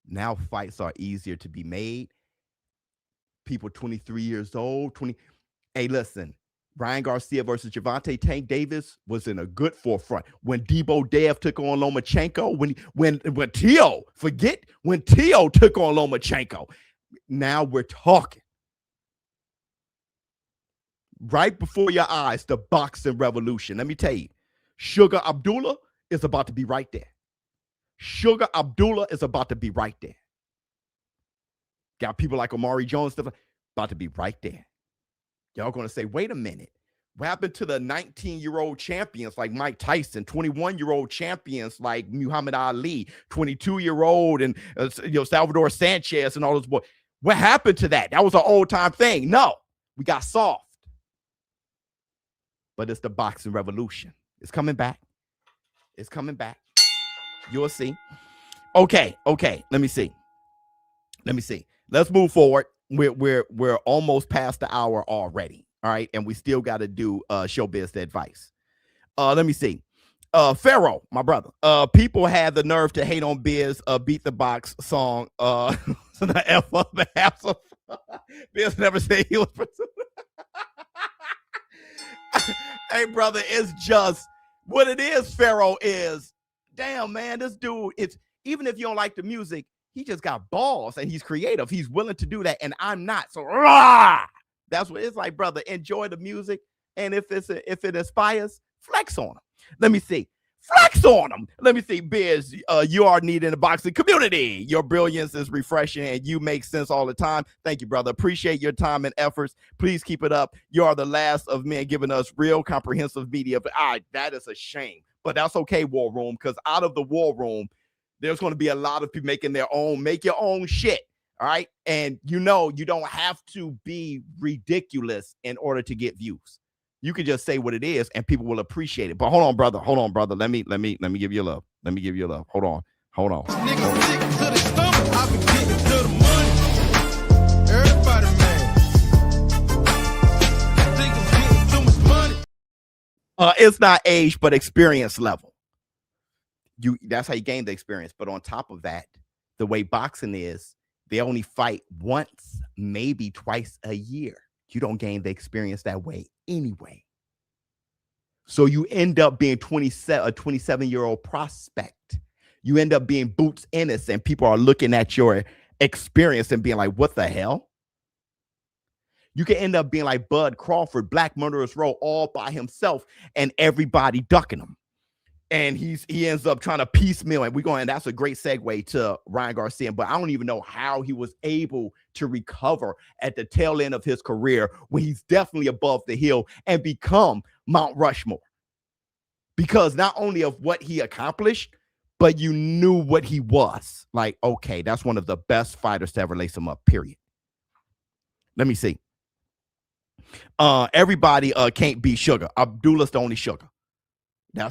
Now fights are easier to be made. People 23 years old, Hey, listen, Ryan Garcia versus Gervonta Tank Davis was in a good forefront. When Debo Dev took on Lomachenko, when Teo took on Lomachenko, now we're talking. Right before your eyes, the boxing revolution. Let me tell you, Sugar Abdullah is about to be right there. Sugar Abdullah is about to be right there. Got people like Omari Jones, stuff about to be right there. Y'all going to say, wait a minute. What happened to the 19-year-old champions like Mike Tyson, 21-year-old champions like Muhammad Ali, 22-year-old and Salvador Sanchez and all those boys? What happened to that? That was an old-time thing. No, we got soft. But it's the boxing revolution. It's coming back. It's coming back. You'll see. Okay. Let me see. Let's move forward. We're almost past the hour already. All right, and we still got to do ShowBizz advice. Let me see. Pharaoh, my brother. People had the nerve to hate on Biz. Beat the Box song. The F up the half. Biz never said he was. Hey, brother, it's just what it is. Pharaoh is, damn, man, this dude, it's even if you don't like the music, he just got balls and he's creative. He's willing to do that, and I'm not. So that's what it's like, brother. Enjoy the music, and if it inspires, flex on him. Let me see. Flex on them. Let me see, Biz, you are needed in the boxing community. Your brilliance is refreshing and you make sense all the time. Thank you, brother. Appreciate your time and efforts. Please keep it up. You are the last of men giving us real comprehensive media. But that is a shame. But that's okay, War Room, because out of the War Room, there's going to be a lot of people making their own, make your own shit. All right. And you don't have to be ridiculous in order to get views. You can just say what it is and people will appreciate it. But hold on, brother. Let me give you love. Hold on. It's not age, but experience level. That's how you gain the experience. But on top of that, the way boxing is, they only fight once, maybe twice a year. You don't gain the experience that way anyway. So you end up being a 27-year-old prospect. You end up being Boots Ennis, and people are looking at your experience and being like, what the hell? You can end up being like Bud Crawford, Black Murderers Row, all by himself and everybody ducking him. And he ends up trying to piecemeal, and that's a great segue to Ryan Garcia. But I don't even know how he was able to recover at the tail end of his career when he's definitely above the hill and become Mount Rushmore. Because not only of what he accomplished, but you knew what he was. Like, okay, that's one of the best fighters to ever lace him up, period. Let me see. Everybody can't be Sugar. Abdullah's the only Sugar.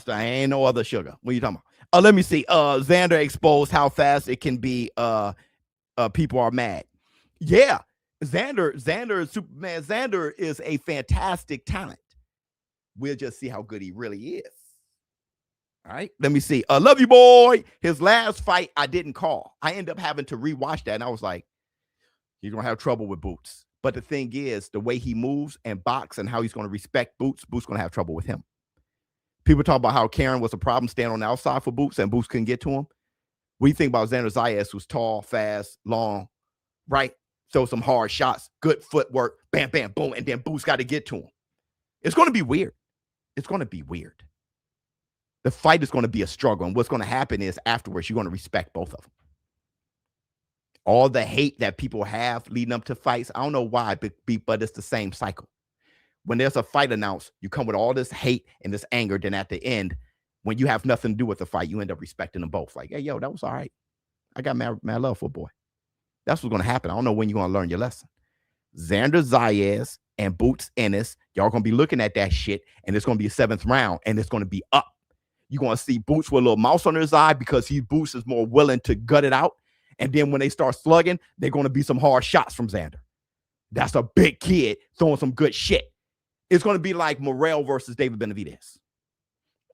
Ain't no other Sugar. What are you talking about? Let me see. Xander exposed how fast it can be. People are mad. Yeah, Xander is Superman. Xander is a fantastic talent. We'll just see how good he really is. All right, let me see. Love you, boy. His last fight I didn't call. I ended up having to rewatch that, and I was like, you're gonna have trouble with Boots. But the thing is, the way he moves and box and how he's gonna respect Boots, Boots gonna have trouble with him. People talk about how Karen was a problem standing on the outside for Boots, and Boots couldn't get to him. What do you think about Xander Zayas, who's tall, fast, long, right? Throw some hard shots, good footwork, bam, bam, boom, and then Boots got to get to him. It's going to be weird. It's going to be weird. The fight is going to be a struggle, and what's going to happen is afterwards, you're going to respect both of them. All the hate that people have leading up to fights, I don't know why, but it's the same cycle. When there's a fight announced, you come with all this hate and this anger. Then at the end, when you have nothing to do with the fight, you end up respecting them both. Like, hey, yo, that was all right. I got mad love for a boy. That's what's going to happen. I don't know when you're going to learn your lesson. Xander Zayas and Boots Ennis, y'all going to be looking at that shit, and it's going to be a 7th round, and it's going to be up. You're going to see Boots with a little mouse on his eye because Boots is more willing to gut it out. And then when they start slugging, they're going to be some hard shots from Xander. That's a big kid throwing some good shit. It's going to be like Morrell versus David Benavidez.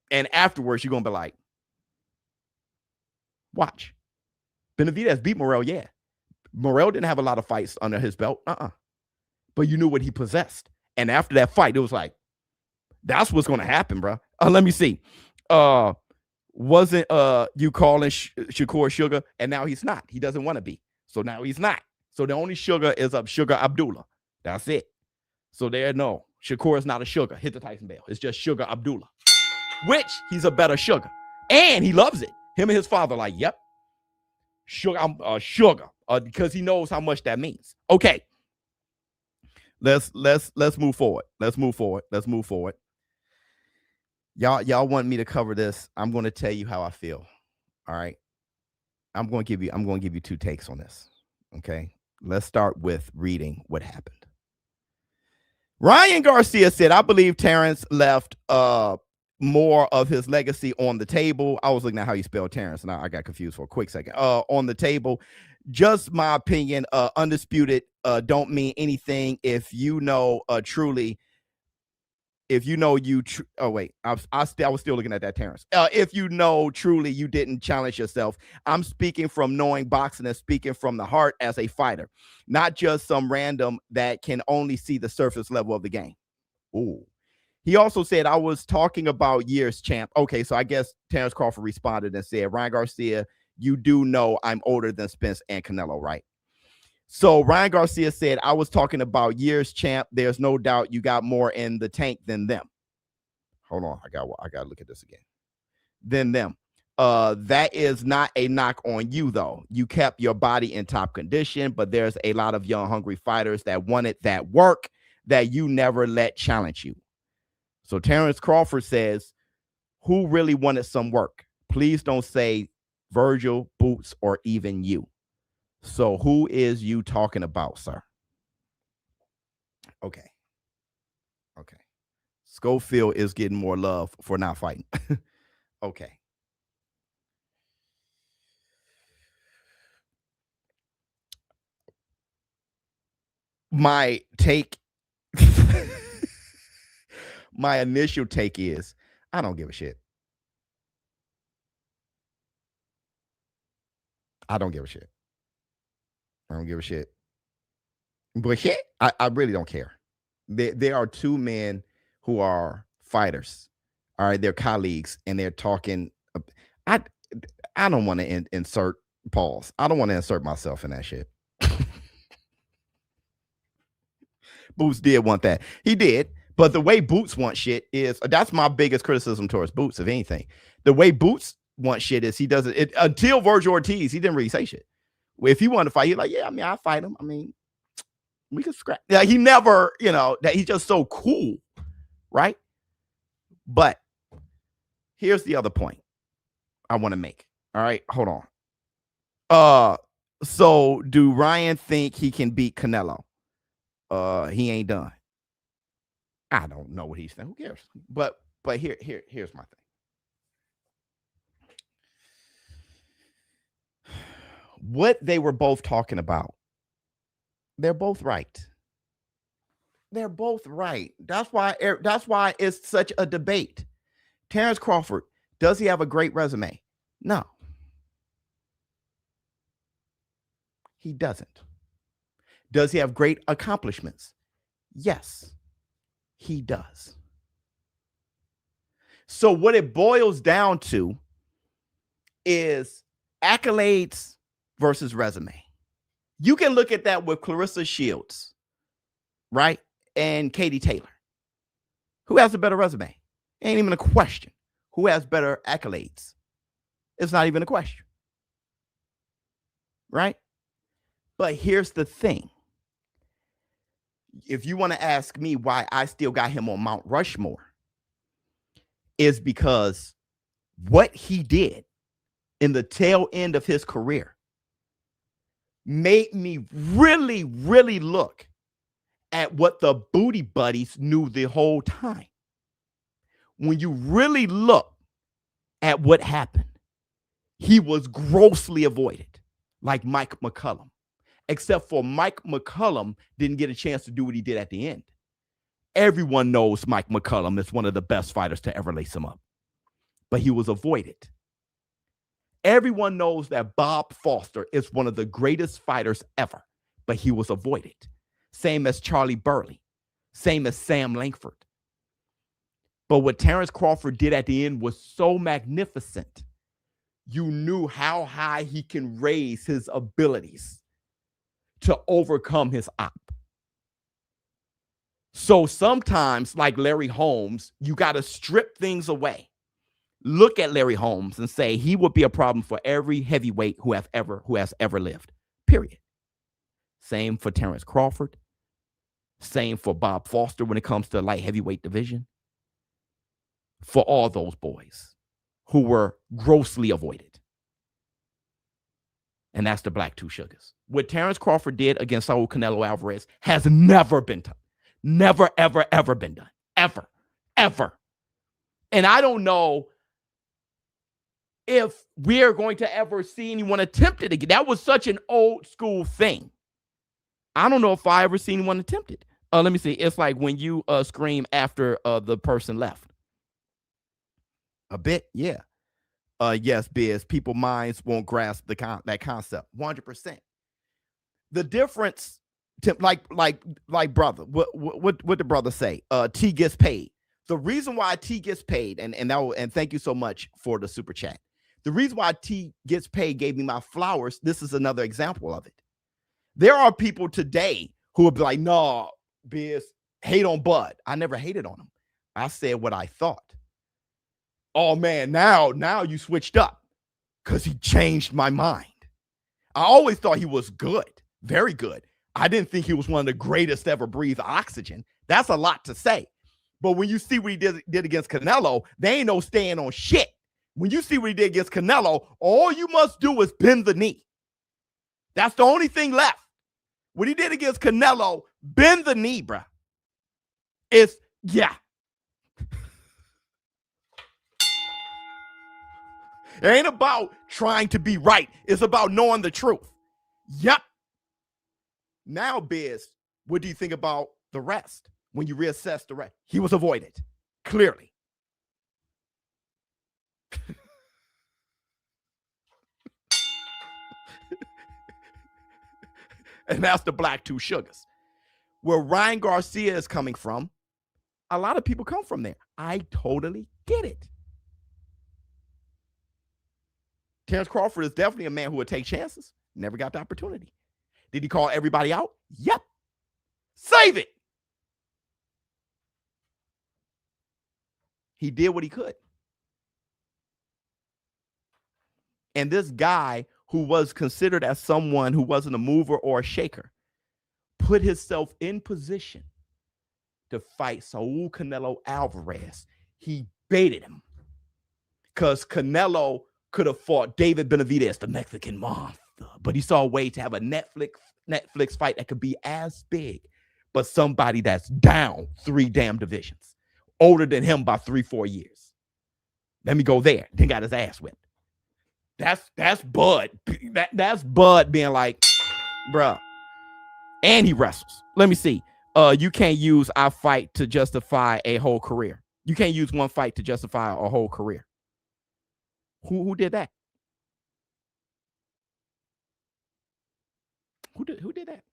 And afterwards, you're going to be like, watch. Benavidez beat Morrell, yeah. Morrell didn't have a lot of fights under his belt. But you knew what he possessed. And after that fight, it was like, that's what's going to happen, bro. Let me see. Wasn't you calling Shakur Sugar? And now he's not. He doesn't want to be. So now he's not. So the only Sugar is Sugar Abdullah. That's it. So no. Shakur is not a Sugar. Hit the Tyson bell. It's just Sugar Abdullah, which he's a better Sugar. And he loves it. Him and his father like, yep. Sugar, I'm Sugar. Because he knows how much that means. Okay. Let's move forward. Let's move forward. Y'all want me to cover this. I'm going to tell you how I feel. All right. I'm going to give you 2 takes on this. Okay. Let's start with reading what happened. Ryan Garcia said, I believe Terrence left more of his legacy on the table. I was looking at how you spell Terrence, and I got confused for a quick second. On the table. Just my opinion, undisputed don't mean anything if you know truly. If you know oh wait, I was still looking at that, Terrence. If you know truly you didn't challenge yourself. I'm speaking from knowing boxing and speaking from the heart as a fighter, not just some random that can only see the surface level of the game. Ooh. He also said, I was talking about years, champ. Okay, so I guess Terrence Crawford responded and said, Ryan Garcia, you do know I'm older than Spence and Canelo, right? So Ryan Garcia said, I was talking about years, champ. There's no doubt you got more in the tank than them. Hold on. I got to look at this again. Than them. That is not a knock on you, though. You kept your body in top condition, but there's a lot of young, hungry fighters that wanted that work that you never let challenge you. So Terrence Crawford says, who really wanted some work? Please don't say Virgil, Boots, or even you. So who is you talking about, sir? Okay. Schofield is getting more love for not fighting. Okay. My take, my initial take is, I don't give a shit. I don't give a shit. But shit, I really don't care. There are 2 men who are fighters. All right, they're colleagues, and they're talking. I don't want to insert Pause. I don't want to insert myself in that shit. Boots did want that. He did. But the way Boots want shit is, that's my biggest criticism towards Boots, if anything. The way Boots want shit is he does it until Virgil Ortiz, he didn't really say shit. If he wanted to fight, he's like, yeah, I mean, I'll fight him. I mean, we can scrap. Yeah, he never, that he's just so cool, right? But here's the other point I want to make. All right, hold on. So do Ryan think he can beat Canelo? He ain't done. I don't know what he's saying. Who cares? But here's my thing. What they were both talking about, they're both right. They're both right. That's why it's such a debate. Terrence Crawford, does he have a great resume? No. He doesn't. Does he have great accomplishments? Yes, he does. So what it boils down to is accolades versus resume. You can look at that with Clarissa Shields, right? And Katie Taylor. Who has a better resume? Ain't even a question. Who has better accolades? It's not even a question. Right? But here's the thing. If you want to ask me why I still got him on Mount Rushmore, is because what he did in the tail end of his career made me really, really look at what the Booty Buddies knew the whole time. When you really look at what happened, he was grossly avoided, like Mike McCullum. Except for Mike McCullum didn't get a chance to do what he did at the end. Everyone knows Mike McCullum is one of the best fighters to ever lace him up. But he was avoided. Everyone knows that Bob Foster is one of the greatest fighters ever, but he was avoided. Same as Charlie Burley. Same as Sam Langford. But what Terrence Crawford did at the end was so magnificent. You knew how high he can raise his abilities to overcome his op. So sometimes, like Larry Holmes, you got to strip things away. Look at Larry Holmes and say he would be a problem for every heavyweight who has ever lived. Period. Same for Terrence Crawford. Same for Bob Foster when it comes to light heavyweight division. For all those boys who were grossly avoided. And that's the Black Two Sugars. What Terrence Crawford did against Saul Canelo Alvarez has never been done. Never, ever, ever been done. Ever. Ever. And I don't know if we're going to ever see anyone attempt it again. That was such an old school thing. I don't know if I ever seen anyone attempt it. Let me see. It's like when you scream after the person left. A bit, yeah. Yes, Biz. People minds won't grasp that concept. 100%. The difference, like brother, what the brother say? T gets paid. The reason why T gets paid, and thank you so much for the super chat. The reason why T gets paid gave me my flowers. This is another example of it. There are people today who would be like, "No, Biz, hate on Bud." I never hated on him. I said what I thought. Oh man, now you switched up because he changed my mind. I always thought he was good, very good. I didn't think he was one of the greatest ever breathe oxygen. That's a lot to say. But when you see what he did against Canelo, they ain't no staying on shit. When you see what he did against Canelo, all you must do is bend the knee. That's the only thing left. What he did against Canelo, bend the knee, bruh. It's, yeah. It ain't about trying to be right. It's about knowing the truth. Yep. Now, Biz, what do you think about the rest? When you reassess the rest, he was avoided, clearly. And that's the Black Two Sugars. Where Ryan Garcia is coming from, a lot of people come from there. I totally get it. Terrence Crawford is definitely a man who would take chances. Never got the opportunity. Did he call everybody out? Yep. Save it. He did what he could. And this guy who was considered as someone who wasn't a mover or a shaker put himself in position to fight Saul Canelo Alvarez. He baited him because Canelo could have fought David Benavidez, the Mexican monster, but he saw a way to have a Netflix fight that could be as big, but somebody that's down 3 damn divisions, older than him by 3-4 years. Let me go there. Then got his ass whipped. That's Bud. That's Bud being like, bruh. And he wrestles. Let me see. You can't use our fight to justify a whole career. You can't use one fight to justify a whole career. Who did that? Who did that?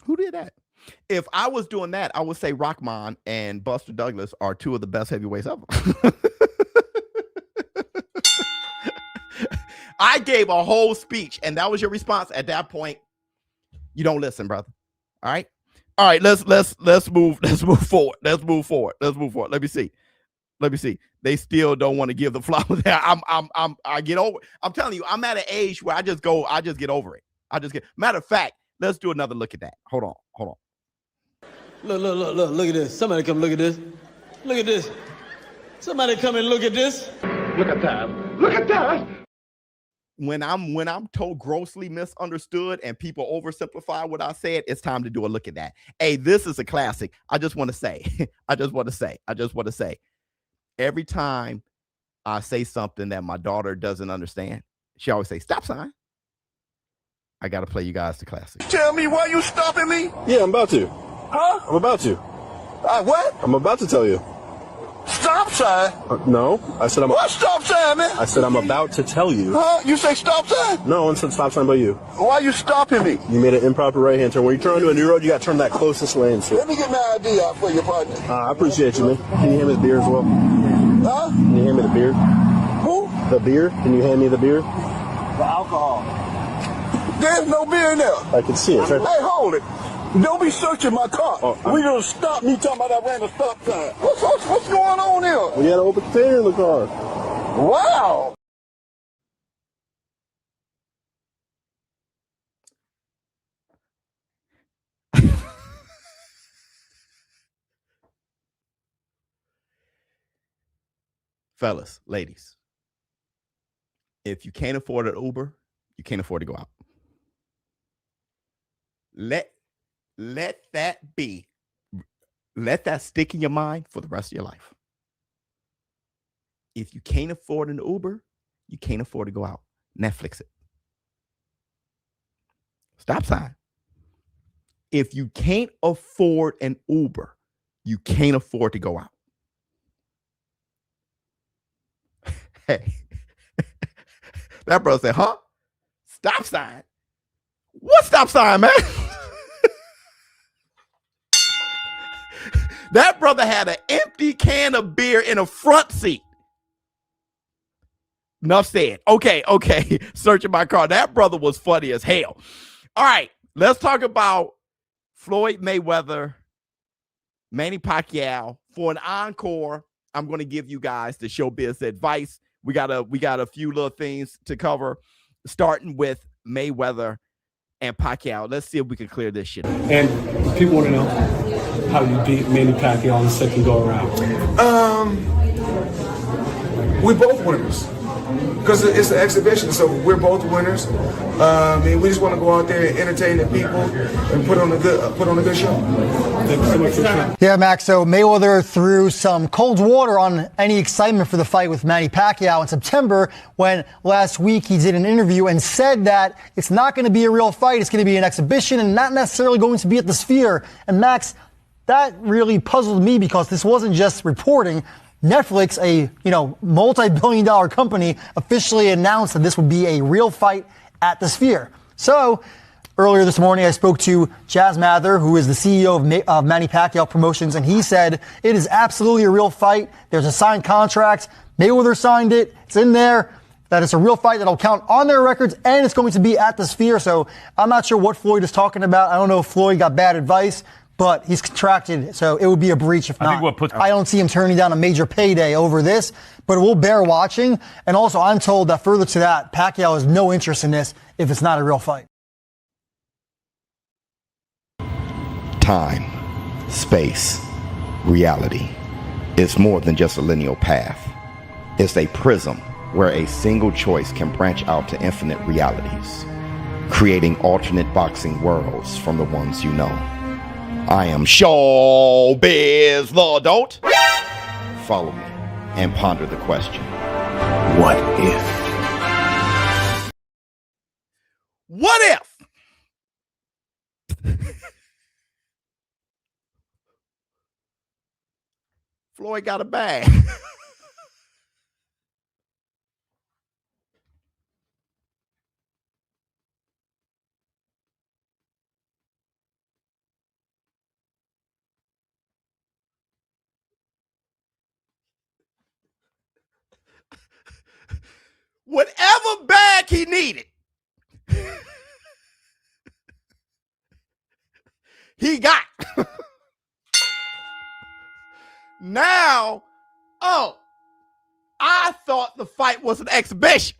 Who did that? If I was doing that, I would say Rahman and Buster Douglas are 2 of the best heavyweights ever. I gave a whole speech, and that was your response. At that point, you don't listen, brother. All right. All right, let's move forward. Let's move forward. Let me see. They still don't want to give the flowers. I get over it. I'm telling you, I'm at an age where I just get over it. Matter of fact, let's do another look at that. Hold on. Look at this. Somebody come look at this. Look at this. Somebody come and look at this. Look at that. Look at that. When I'm told grossly misunderstood and people oversimplify what I said, it's time to do a look at that. Hey, this is a classic. I just want to say, every time I say something that my daughter doesn't understand, she always says, stop sign. I got to play you guys the classic. Tell me why you stopping me? Yeah, I'm about to. Huh? I'm about to. What? I'm about to tell you. Stop sign? No, I said I'm. What stop sign, man? I said I'm about to tell you. Huh? You say stop sign? No one said stop sign but you. Why you stopping me? You made an improper right hand turn. When you turn onto a new road, you got to turn that closest lane. So. Let me get my ID out for you, partner. I appreciate you, man. Can you hand me the beer as well? Huh? Can you hand me the beer? Who? The beer? Can you hand me the beer? The alcohol. There's no beer in there. I can see it. Right? Hey, hold it. Don't be searching my car. We gonna stop me talking about I ran a stop sign. What's going on here? We had an open container in the car. Wow. Fellas, ladies, if you can't afford an Uber, you can't afford to go out. Let that be. Let that stick in your mind for the rest of your life. If you can't afford an Uber, you can't afford to go out. Netflix it. Stop sign. If you can't afford an Uber, you can't afford to go out. Hey, that brother said, huh? Stop sign? What stop sign, man? That brother had an empty can of beer in a front seat. Enough said. Okay. Searching my car. That brother was funny as hell. All right, let's talk about Floyd Mayweather, Manny Pacquiao. For an encore, I'm going to give you guys the ShowBizz advice. We got a few little things to cover, starting with Mayweather and Pacquiao. Let's see if we can clear this shit up. And people want to know how you beat Manny Pacquiao on the second go around. We're both winners because it's an exhibition, so we're both winners. And we just want to go out there and entertain the people and put on a good show. Thank you so much for coming. Yeah, Max. So Mayweather threw some cold water on any excitement for the fight with Manny Pacquiao in September, when last week he did an interview and said that it's not going to be a real fight. It's going to be an exhibition and not necessarily going to be at the Sphere. And Max, that really puzzled me because this wasn't just reporting. Netflix, a multi-billion-dollar company, officially announced that this would be a real fight at the Sphere. So Earlier this morning, I spoke to Jazz Mather, who is the CEO of Manny Pacquiao Promotions, and he said it is absolutely a real fight. There's a signed contract. Mayweather signed it. It's in there. That it's a real fight that'll count on their records, and it's going to be at the Sphere. So I'm not sure what Floyd is talking about. I don't know if Floyd got bad advice, but he's contracted, so it would be a breach if not. I don't see him turning down a major payday over this, but we'll bear watching. And also, I'm told that further to that, Pacquiao has no interest in this if it's not a real fight. Time, space, reality. It's more than just a linear path. It's a prism where a single choice can branch out to infinite realities, creating alternate boxing worlds from the ones you know. I am ShowBizz the Adult. Follow me and ponder the question. What if? What if? Floyd got a bag. Whatever bag he needed, he got. Now, I thought the fight was an exhibition.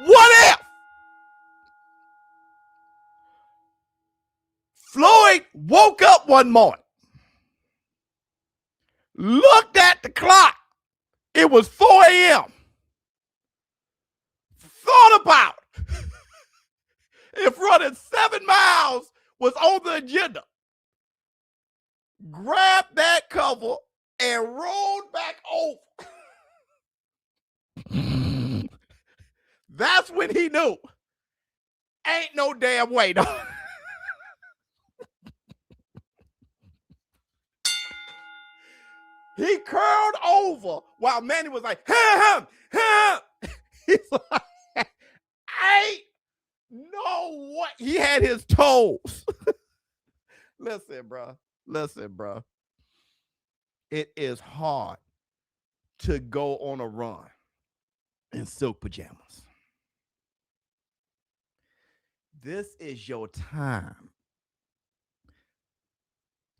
What if Floyd woke up one morning, looked at the clock, it was 4 a.m., thought about if running 7 miles was on the agenda, grabbed that cover and rolled back over. That's when he knew. Ain't no damn way, no. He curled over while Manny was like, He's like, ain't no what. He had his toes. Listen, bro. It is hard to go on a run in silk pajamas. This is your time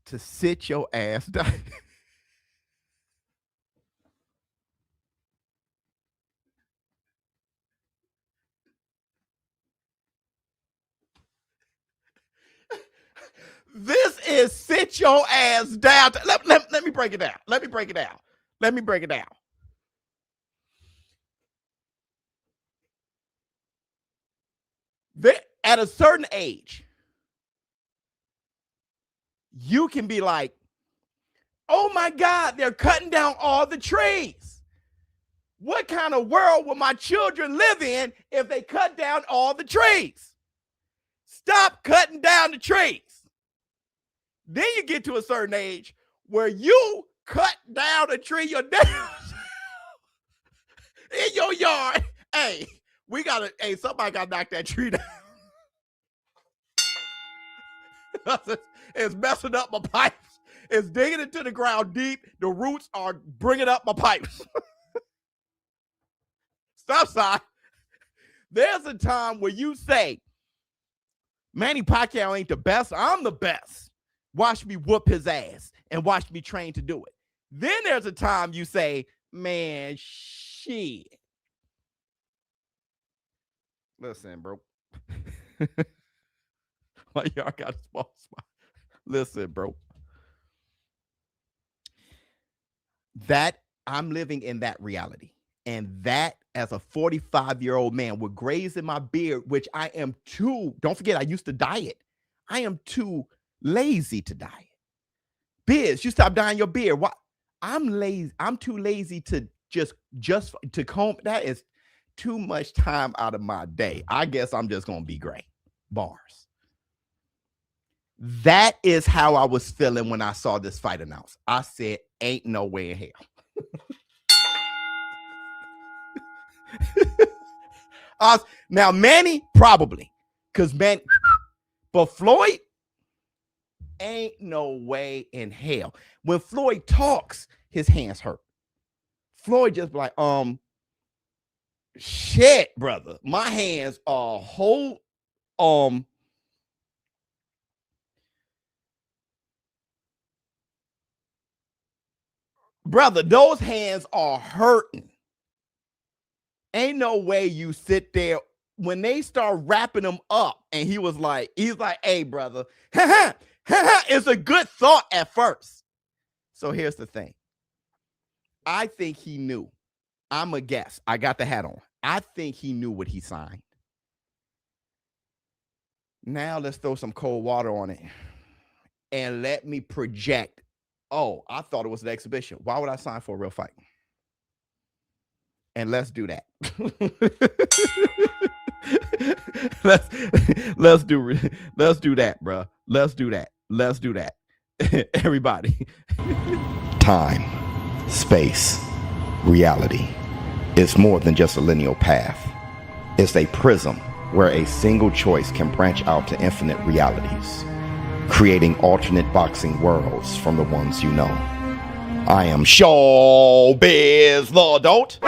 to sit your ass down. This is sit your ass down. Let me break it down. Let me break it down. At a certain age, you can be like, oh my God, they're cutting down all the trees. What kind of world will my children live in if they cut down all the trees? Stop cutting down the trees. Then you get to a certain age where you cut down a tree your damn in your yard. Hey, somebody got to knock that tree down. It's messing up my pipes. It's digging into the ground deep. The roots are bringing up my pipes. Stop sign. There's a time where you say, Manny Pacquiao ain't the best. I'm the best. Watch me whoop his ass and watch me train to do it. Then there's a time you say, man, shit. Listen, bro. Why y'all got a small spot? Listen, bro. That I'm living in that reality. And that as a 45-year-old man with grays in my beard, which I am too, don't forget, I used to diet. I am too lazy to diet. Biz, you stop dyeing your beard. Why? I'm lazy. I'm too lazy to just to comb. That is too much time out of my day. I guess I'm just gonna be gray. Bars. That is how I was feeling when I saw this fight announced. I said, ain't no way in hell. Now Manny probably, cause Manny, but Floyd ain't no way in hell. When Floyd talks, his hands hurt. Floyd just be like, shit, brother, my hands are whole. Brother, those hands are hurting. Ain't no way you sit there. When they start wrapping them up, and he's like, hey, brother, it's a good thought at first. So here's the thing. I think he knew. I'm a guess. I got the hat on. I think he knew what he signed. Now let's throw some cold water on it and let me project. Oh, I thought it was an exhibition. Why would I sign for a real fight? And let's do that. let's do that, bro. Let's do that. Everybody. Time, space, reality. It's more than just a linear path. It's a prism where a single choice can branch out to infinite realities, creating alternate boxing worlds from the ones you know. I am ShowBizz the Adult.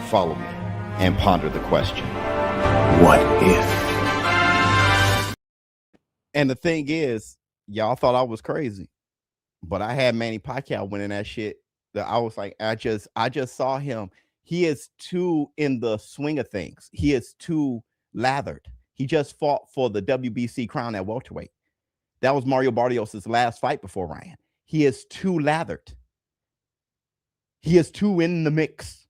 Follow me and ponder the question, what if? And the thing is, y'all thought I was crazy, but I had Manny Pacquiao winning that shit. That I was like, I just saw him. He is too in the swing of things. He is too lathered. He just fought for the WBC crown at welterweight. That was Mario Barrios' last fight before Ryan. He is too lathered. He is too in the mix.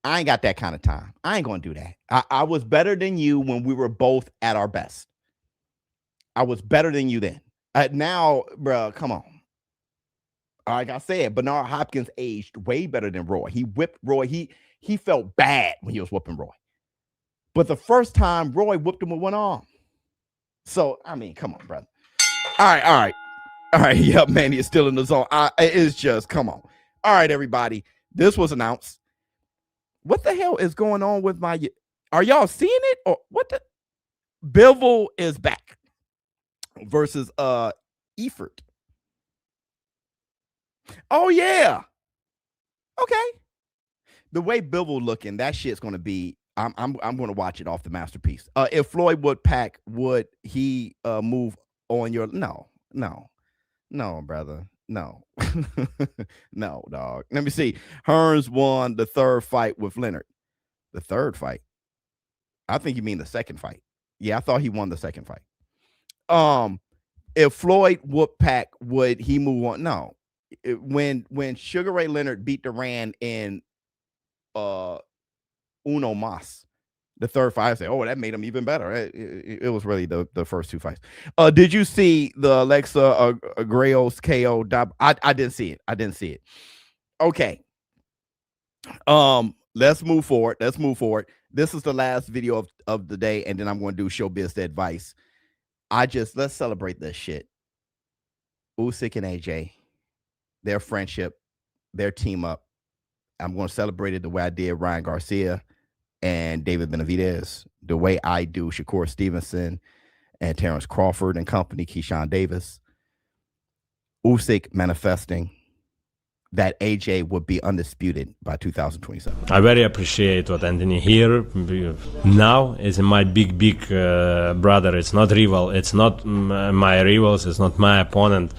I ain't got that kind of time. I ain't going to do that. I was better than you when we were both at our best. I was better than you then. Now, bro, come on. Like I said, Bernard Hopkins aged way better than Roy. He whipped Roy. He felt bad when he was whipping Roy. But the first time, Roy whipped him with one arm. So, I mean, come on, brother. All right. Yep, Manny is still in the zone. It's just, come on. All right, everybody. This was announced. What the hell is going on with my... Are y'all seeing it? Or what the... Bivol is back versus Efert. Oh, yeah. Okay. The way Bivol looking, that shit's going to be... I'm going to watch it off the masterpiece. If Floyd would pack, would he move on your... No, brother. No. No, dog. Let me see. Hearns won the third fight with Leonard. The third fight? I think you mean the second fight. Yeah, I thought he won the second fight. If Floyd would pack, would he move on? No. When Sugar Ray Leonard beat Duran in Uno Mas, the third fight, I say, oh, that made him even better. It was really the first two fights. Did you see the Alexa Grails KO? I didn't see it. Okay. Let's move forward. This is the last video of the day, and then I'm going to do ShowBizz the advice. Let's celebrate this shit. Usyk and AJ, their friendship, their team up. I'm going to celebrate it the way I did Ryan Garcia and David Benavidez, the way I do Shakur Stevenson and Terrence Crawford and company, Keyshawn Davis. Usyk manifesting that AJ would be undisputed by 2027. I very appreciate what Anthony here now is my big brother. It's not rival. It's not my rivals. It's not my opponent.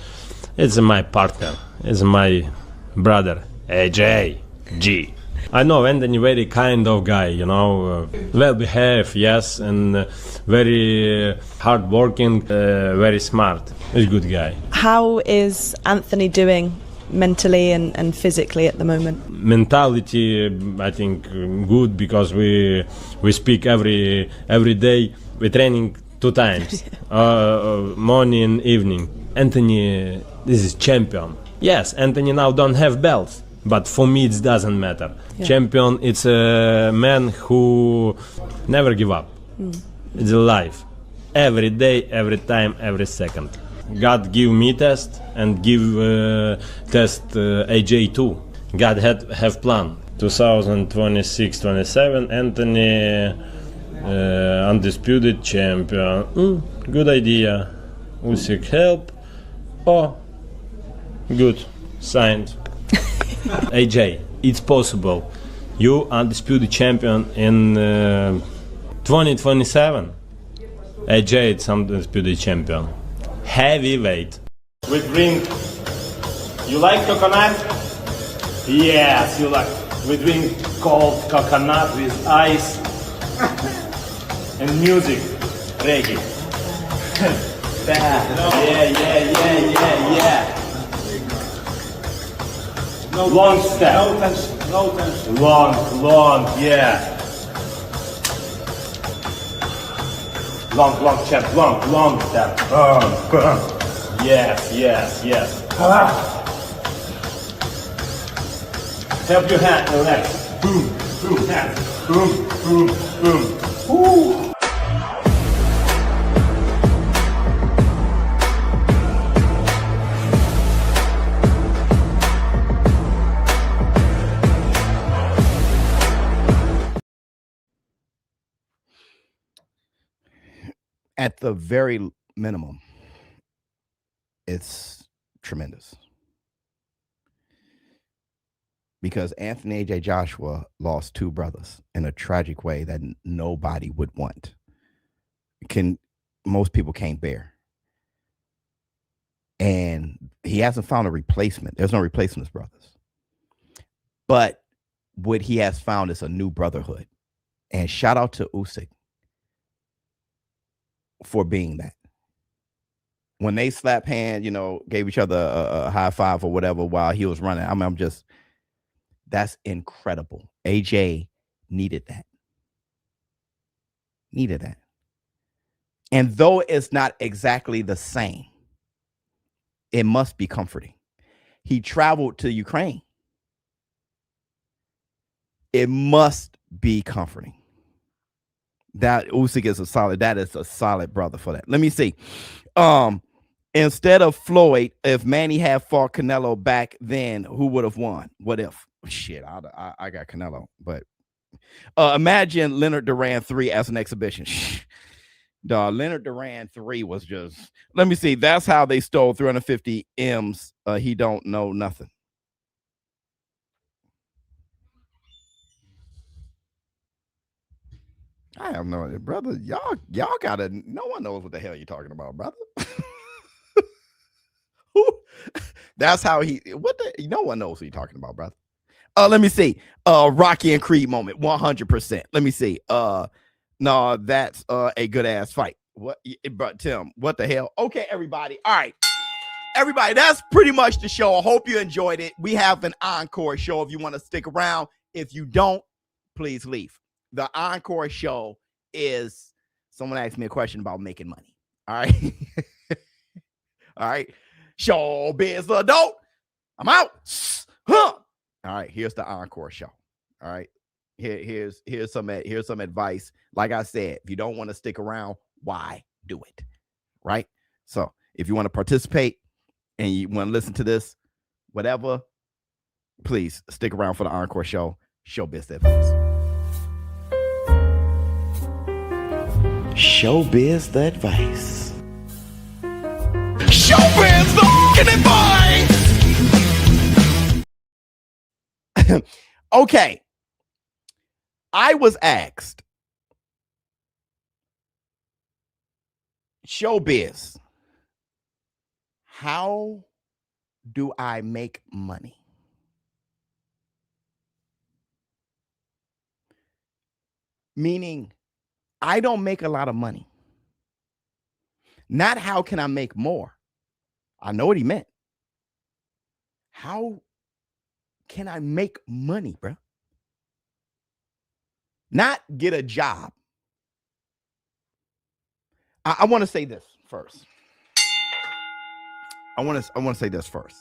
It's my partner. It's my brother, AJ G. I know Anthony very kind of guy, well behaved, yes, and very hard working, very smart. He's a good guy. How is Anthony doing mentally and physically at the moment? Mentality, I think, good, because we speak every day. We're training 2 times, morning and evening. Anthony, this is champion. Yes, Anthony now don't have belts. But for me, it doesn't matter. Yeah. Champion, it's a man who never give up. It's a life. Every day, every time, every second. God give me test and give test AJ too. God have plan 2026-27, Anthony, undisputed champion. Good idea. Usyk help. Oh, good. Signed. AJ, it's possible. You undisputed champion in 2027. AJ, it's undisputed champion. Heavyweight. With drink. You like coconut? Yes, you like. We drink cold coconut with ice and music, reggae. Yeah. No long tension, step. No tension. No tension. Long, yeah. Long step. Long step. Yes. Help your hand, relax. Boom, hand. Boom. Woo. At the very minimum, it's tremendous. Because Anthony AJ Joshua lost two brothers in a tragic way that nobody would want. Most people can't bear. And he hasn't found a replacement. There's no replacement for his brothers. But what he has found is a new brotherhood. And shout out to Usyk for being that. When they slap hand, gave each other a high five or whatever while he was running. I'm just, that's incredible. AJ needed that. And though it's not exactly the same, it must be comforting. He traveled to Ukraine. It must be comforting. That Usyk is a solid brother for that. Let me see. Instead of Floyd, if Manny had fought Canelo back then, who would have won? What if? Shit, I got Canelo. But imagine Leonard Duran 3 as an exhibition. Dog, Leonard Duran 3 was just, let me see. That's how they stole 350 M's. He don't know nothing. I have no idea, brother. Y'all gotta, no one knows what the hell you're talking about, brother. That's how no one knows what you're talking about, brother. Let me see. Rocky and Creed moment, 100%. Let me see. No, that's a good ass fight. What, but Tim, what the hell? Okay, everybody. All right. Everybody, that's pretty much the show. I hope you enjoyed it. We have an encore show if you want to stick around. If you don't, please leave. The encore show is, someone asked me a question about making money. All right. All right. ShowBizz adult. I'm out. Huh. All right. Here's the encore show. All right. Here's some advice. Like I said, if you don't want to stick around, why do it? Right. So if you want to participate and you want to listen to this, whatever, please stick around for the encore show. ShowBizz advice. ShowBizz the advice. ShowBizz the advice. Okay. I was asked, ShowBizz, how do I make money? Meaning, I don't make a lot of money. Not how can I make more? I know what he meant. How can I make money, bro? Not get a job. I want to say this first. I want to say this first.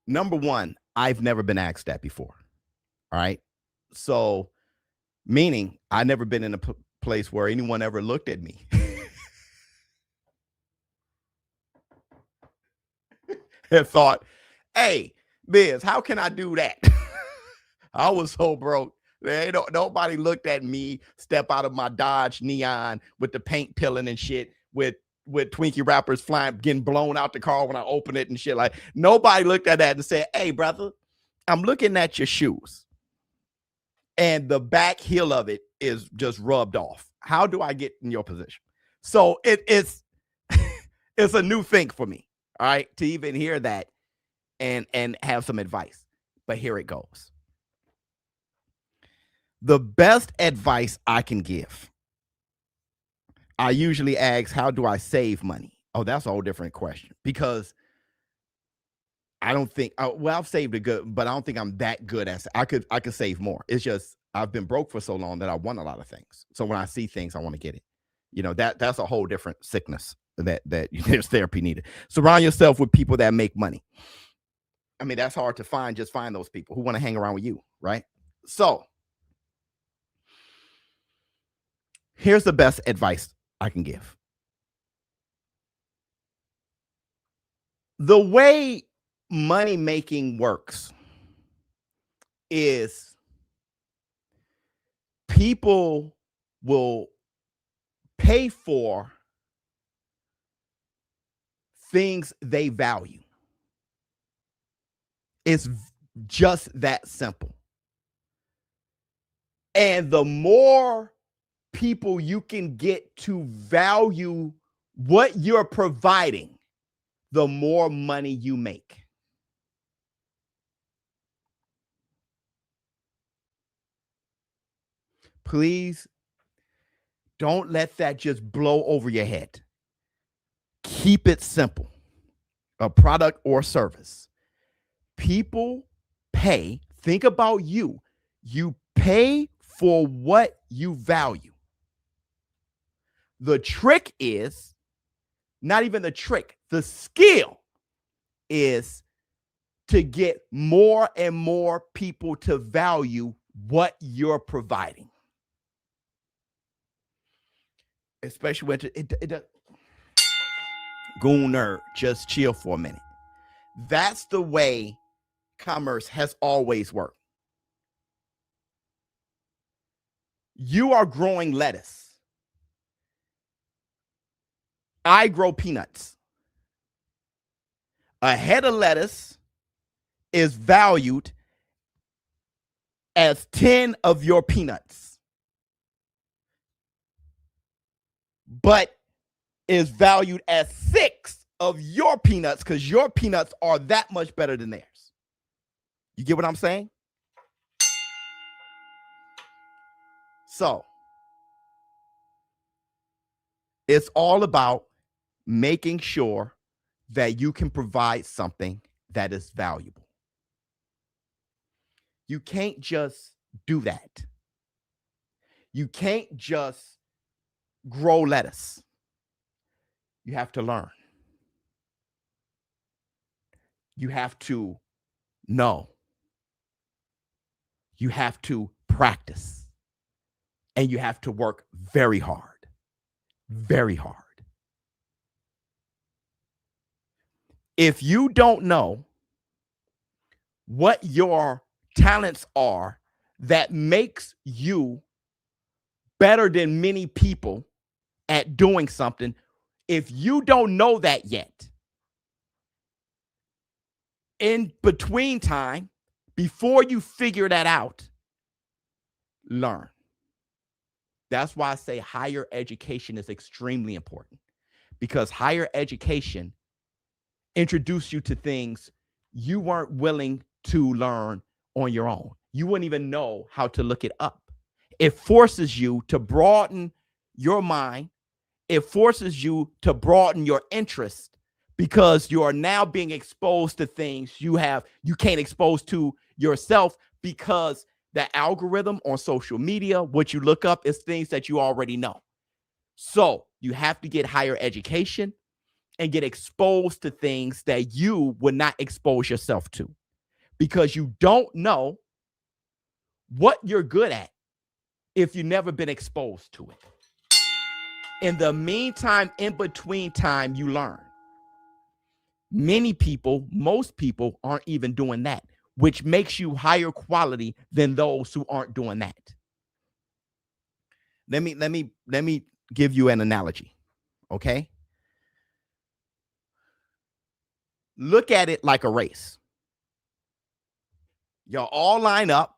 Number one, I've never been asked that before. All right. So, meaning I've never been in a place where anyone ever looked at me and thought, Hey, Biz, how can I do that? I was so broke. Nobody looked at me step out of my Dodge Neon with the paint peeling and shit with Twinkie wrappers flying, getting blown out the car when I open it and shit. Like, nobody looked at that and said, hey, brother, I'm looking at your shoes and the back heel of it is just rubbed off. How do I get in your position? So it's it's a new thing for me, all right, to even hear that and have some advice. But here it goes. The best advice I can give, I usually ask, how do I save money? Oh, that's a whole different question, because I don't think, I've saved a good, but I don't think I'm that good at it. I could save more. It's just, I've been broke for so long that I want a lot of things. So when I see things, I want to get it. You know, that's a whole different sickness that there's therapy needed. Surround yourself with people that make money. I mean, that's hard to find. Just find those people who want to hang around with you, right? So here's the best advice I can give. The way money making works is people will pay for things they value. It's just that simple. And the more people you can get to value what you're providing, the more money you make. Please don't let that just blow over your head. Keep it simple. A product or service. People pay. Think about you. You pay for what you value. The trick is, not even the trick, the skill is to get more and more people to value what you're providing. Especially when Goon Nerd, just chill for a minute. That's the way commerce has always worked. You are growing lettuce. I grow peanuts. A head of lettuce is valued as 10 of your peanuts, but is valued as 6 of your peanuts because your peanuts are that much better than theirs. You get what I'm saying? So it's all about making sure that you can provide something that is valuable. You can't just do that. You can't just grow lettuce. You have to learn. You have to know. You have to practice. And you have to work very hard. Very hard. If you don't know what your talents are that makes you better than many people at doing something, if you don't know that yet, in between time, before you figure that out, learn. That's why I say higher education is extremely important, because higher education introduce you to things you weren't willing to learn on your own. You wouldn't even know how to look it up. It forces you to broaden your mind. It forces you to broaden your interest, because you are now being exposed to things you can't expose to yourself, because the algorithm on social media, what you look up is things that you already know. So you have to get higher education and get exposed to things that you would not expose yourself to, because you don't know what you're good at if you've never been exposed to it. In the meantime, in between time, you learn. Many people, most people aren't even doing that, which makes you higher quality than those who aren't doing that. Let me give you an analogy, okay? Look at it like a race. Y'all all line up,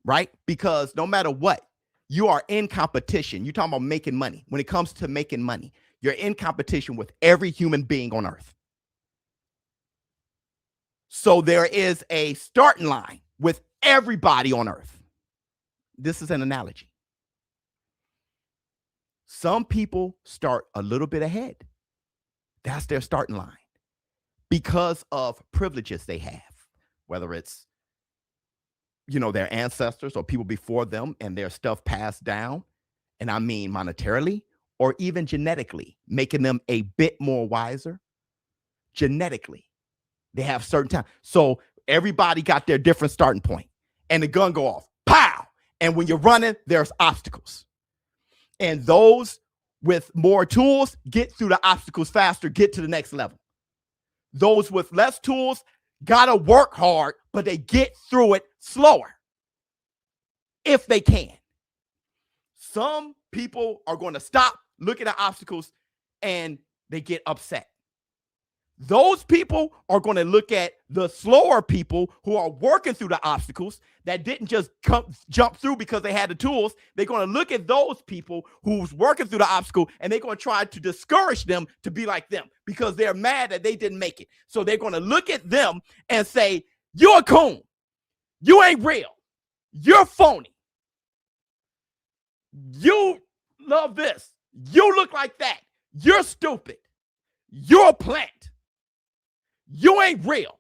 right? Because no matter what, you are in competition. You're talking about making money. When it comes to making money, you're in competition with every human being on earth. So there is a starting line with everybody on earth. This is an analogy. Some people start a little bit ahead. That's their starting line because of privileges they have, whether it's, you know, their ancestors or people before them and their stuff passed down. And I mean monetarily or even genetically, making them a bit more wiser. Genetically, they have certain time. So everybody got their different starting point and the gun go off, pow. And when you're running, there's obstacles. And those with more tools get through the obstacles faster, get to the next level. Those with less tools gotta work hard, but they get through it slower if they can. Some people are going to stop, look at the obstacles, and they get upset. Those people are going to look at the slower people who are working through the obstacles that didn't just jump through because they had the tools. They're going to look at those people who's working through the obstacle, and they're going to try to discourage them to be like them because they're mad that they didn't make it. So they're going to look at them and say, you're a coon. You ain't real. You're phony. You love this. You look like that. You're stupid. You're a plant. You ain't real.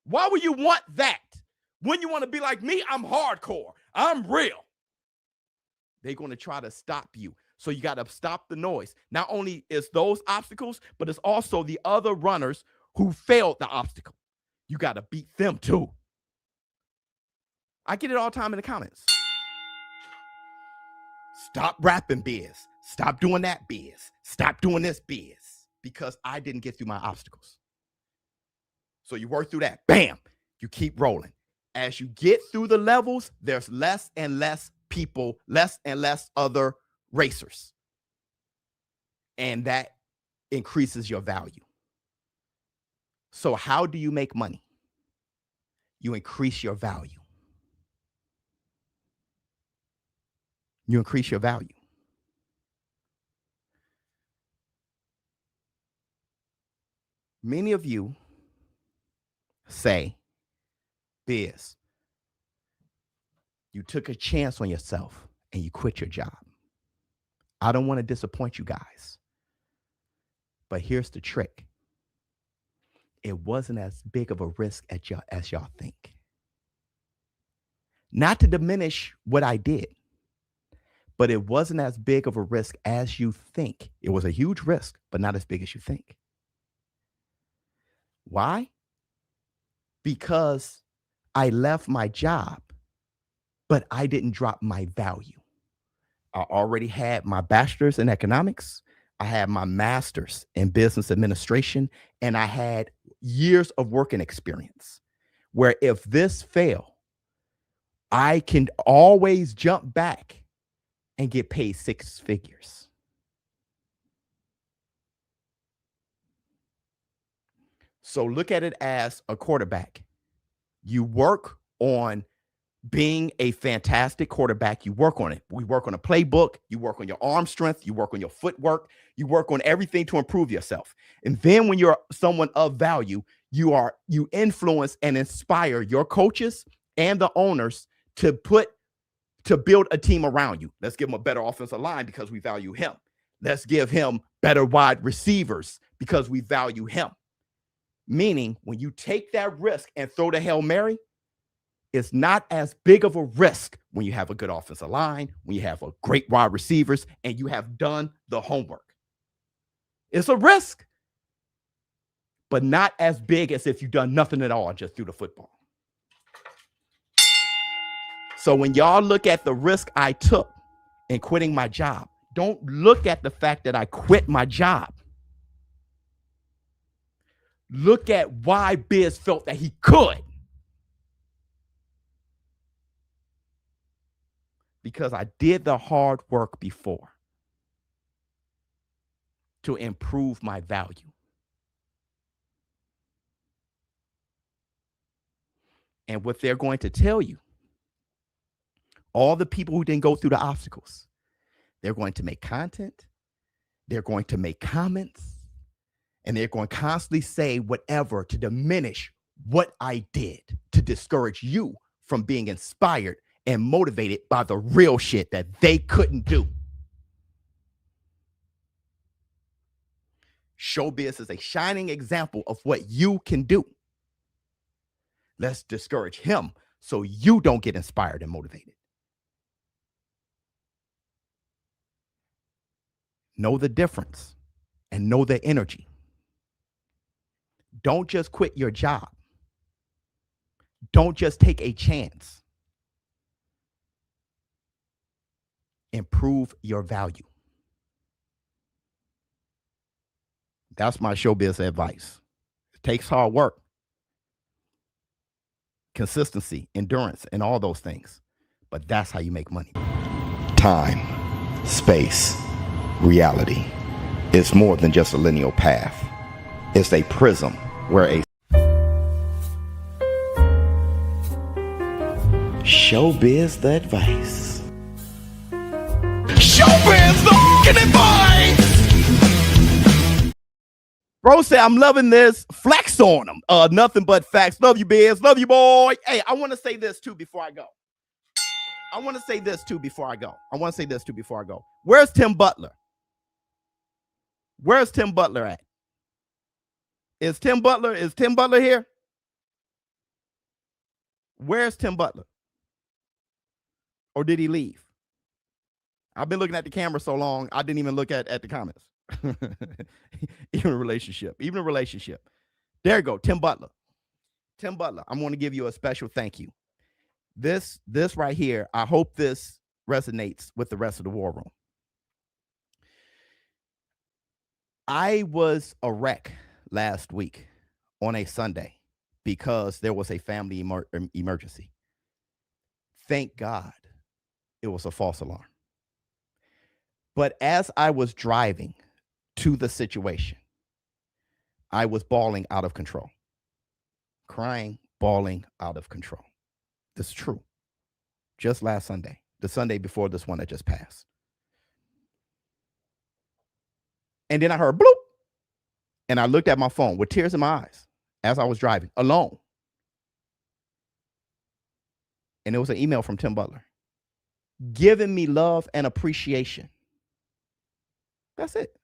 Why would you want that? When you want to be like me, I'm hardcore. I'm real. They're going to try to stop you. So you got to stop the noise. Not only is those obstacles, but it's also the other runners who failed the obstacle. You got to beat them too. I get it all the time in the comments. Stop rapping, Biz. Stop doing that, Biz. Stop doing this, Biz. Because I didn't get through my obstacles. So you work through that. Bam. You keep rolling. As you get through the levels, there's less and less people, less and less other racers. And that increases your value. So how do you make money? You increase your value. You increase your value. Many of you say, Biz, you took a chance on yourself and you quit your job. I don't want to disappoint you guys, but here's the trick. It wasn't as big of a risk as y'all think. Not to diminish what I did, but it wasn't as big of a risk as you think. It was a huge risk, but not as big as you think. Why? Because I left my job, but I didn't drop my value. I already had my bachelor's in economics. I had my master's in business administration, and I had years of working experience where if this failed, I can always jump back and get paid 6 figures. So look at it as a quarterback. You work on being a fantastic quarterback. You work on it. We work on a playbook. You work on your arm strength. You work on your footwork. You work on everything to improve yourself. And then when you're someone of value, you influence and inspire your coaches and the owners to build a team around you. Let's give him a better offensive line because we value him. Let's give him better wide receivers because we value him. Meaning, when you take that risk and throw the Hail Mary, it's not as big of a risk when you have a good offensive line, when you have a great wide receivers, and you have done the homework. It's a risk, but not as big as if you've done nothing at all and just threw the football. So when y'all look at the risk I took in quitting my job, don't look at the fact that I quit my job. Look at why Biz felt that he could. Because I did the hard work before to improve my value. And what they're going to tell you, all the people who didn't go through the obstacles, they're going to make content, they're going to make comments, and they're going to constantly say whatever to diminish what I did, to discourage you from being inspired and motivated by the real shit that they couldn't do. ShowBizz is a shining example of what you can do. Let's discourage him so you don't get inspired and motivated. Know the difference and know the energy. Don't just quit your job. Don't just take a chance. Improve your value. That's my ShowBizz advice. It takes hard work, consistency, endurance, and all those things. But that's how you make money. Time, space, reality. It's more than just a linear path. It's a prism where a ShowBizz the advice. ShowBizz the fucking advice. Bro said, I'm loving this. Flex on him. Nothing but facts. Love you, Biz. Love you, boy. Hey, I want to say this too before I go. Where's Tim Butler? Where's Tim Butler at? Is Tim Butler here? Where's Tim Butler? Or did he leave? I've been looking at the camera so long, I didn't even look at the comments. Even a relationship. There you go, Tim Butler. I'm going to give you a special thank you. This right here, I hope this resonates with the rest of the war room. I was a wreck last week on a Sunday because there was a family emergency. Thank God it was a false alarm. But as I was driving to the situation, I was bawling out of control. Crying, bawling out of control. This is true. Just last Sunday, the Sunday before this one that just passed. And then I heard bloop. And I looked at my phone with tears in my eyes as I was driving alone. And it was an email from Tim Butler giving me love and appreciation. That's it.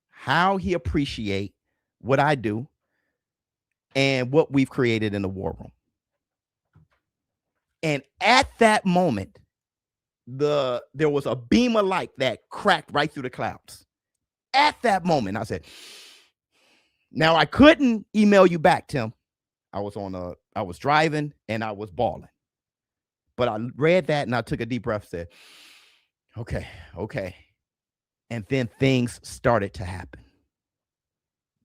How he appreciate what I do and what we've created in the war room. And at that moment, there was a beam of light that cracked right through the clouds. At that moment, I said, now I couldn't email you back, Tim. I was driving and I was bawling. But I read that and I took a deep breath and said, okay. And then things started to happen.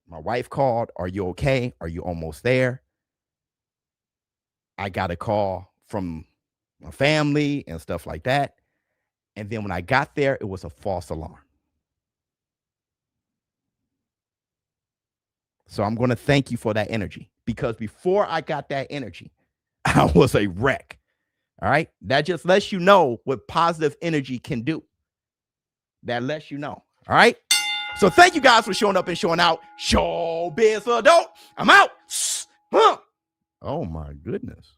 My wife called, are you okay? Are you almost there? I got a call from my family and stuff like that. And then when I got there, it was a false alarm. So I'm going to thank you for that energy, because before I got that energy, I was a wreck. All right. That just lets you know what positive energy can do. That lets you know. All right. So thank you guys for showing up and showing out. ShowBizz Adult. I'm out. Oh my goodness.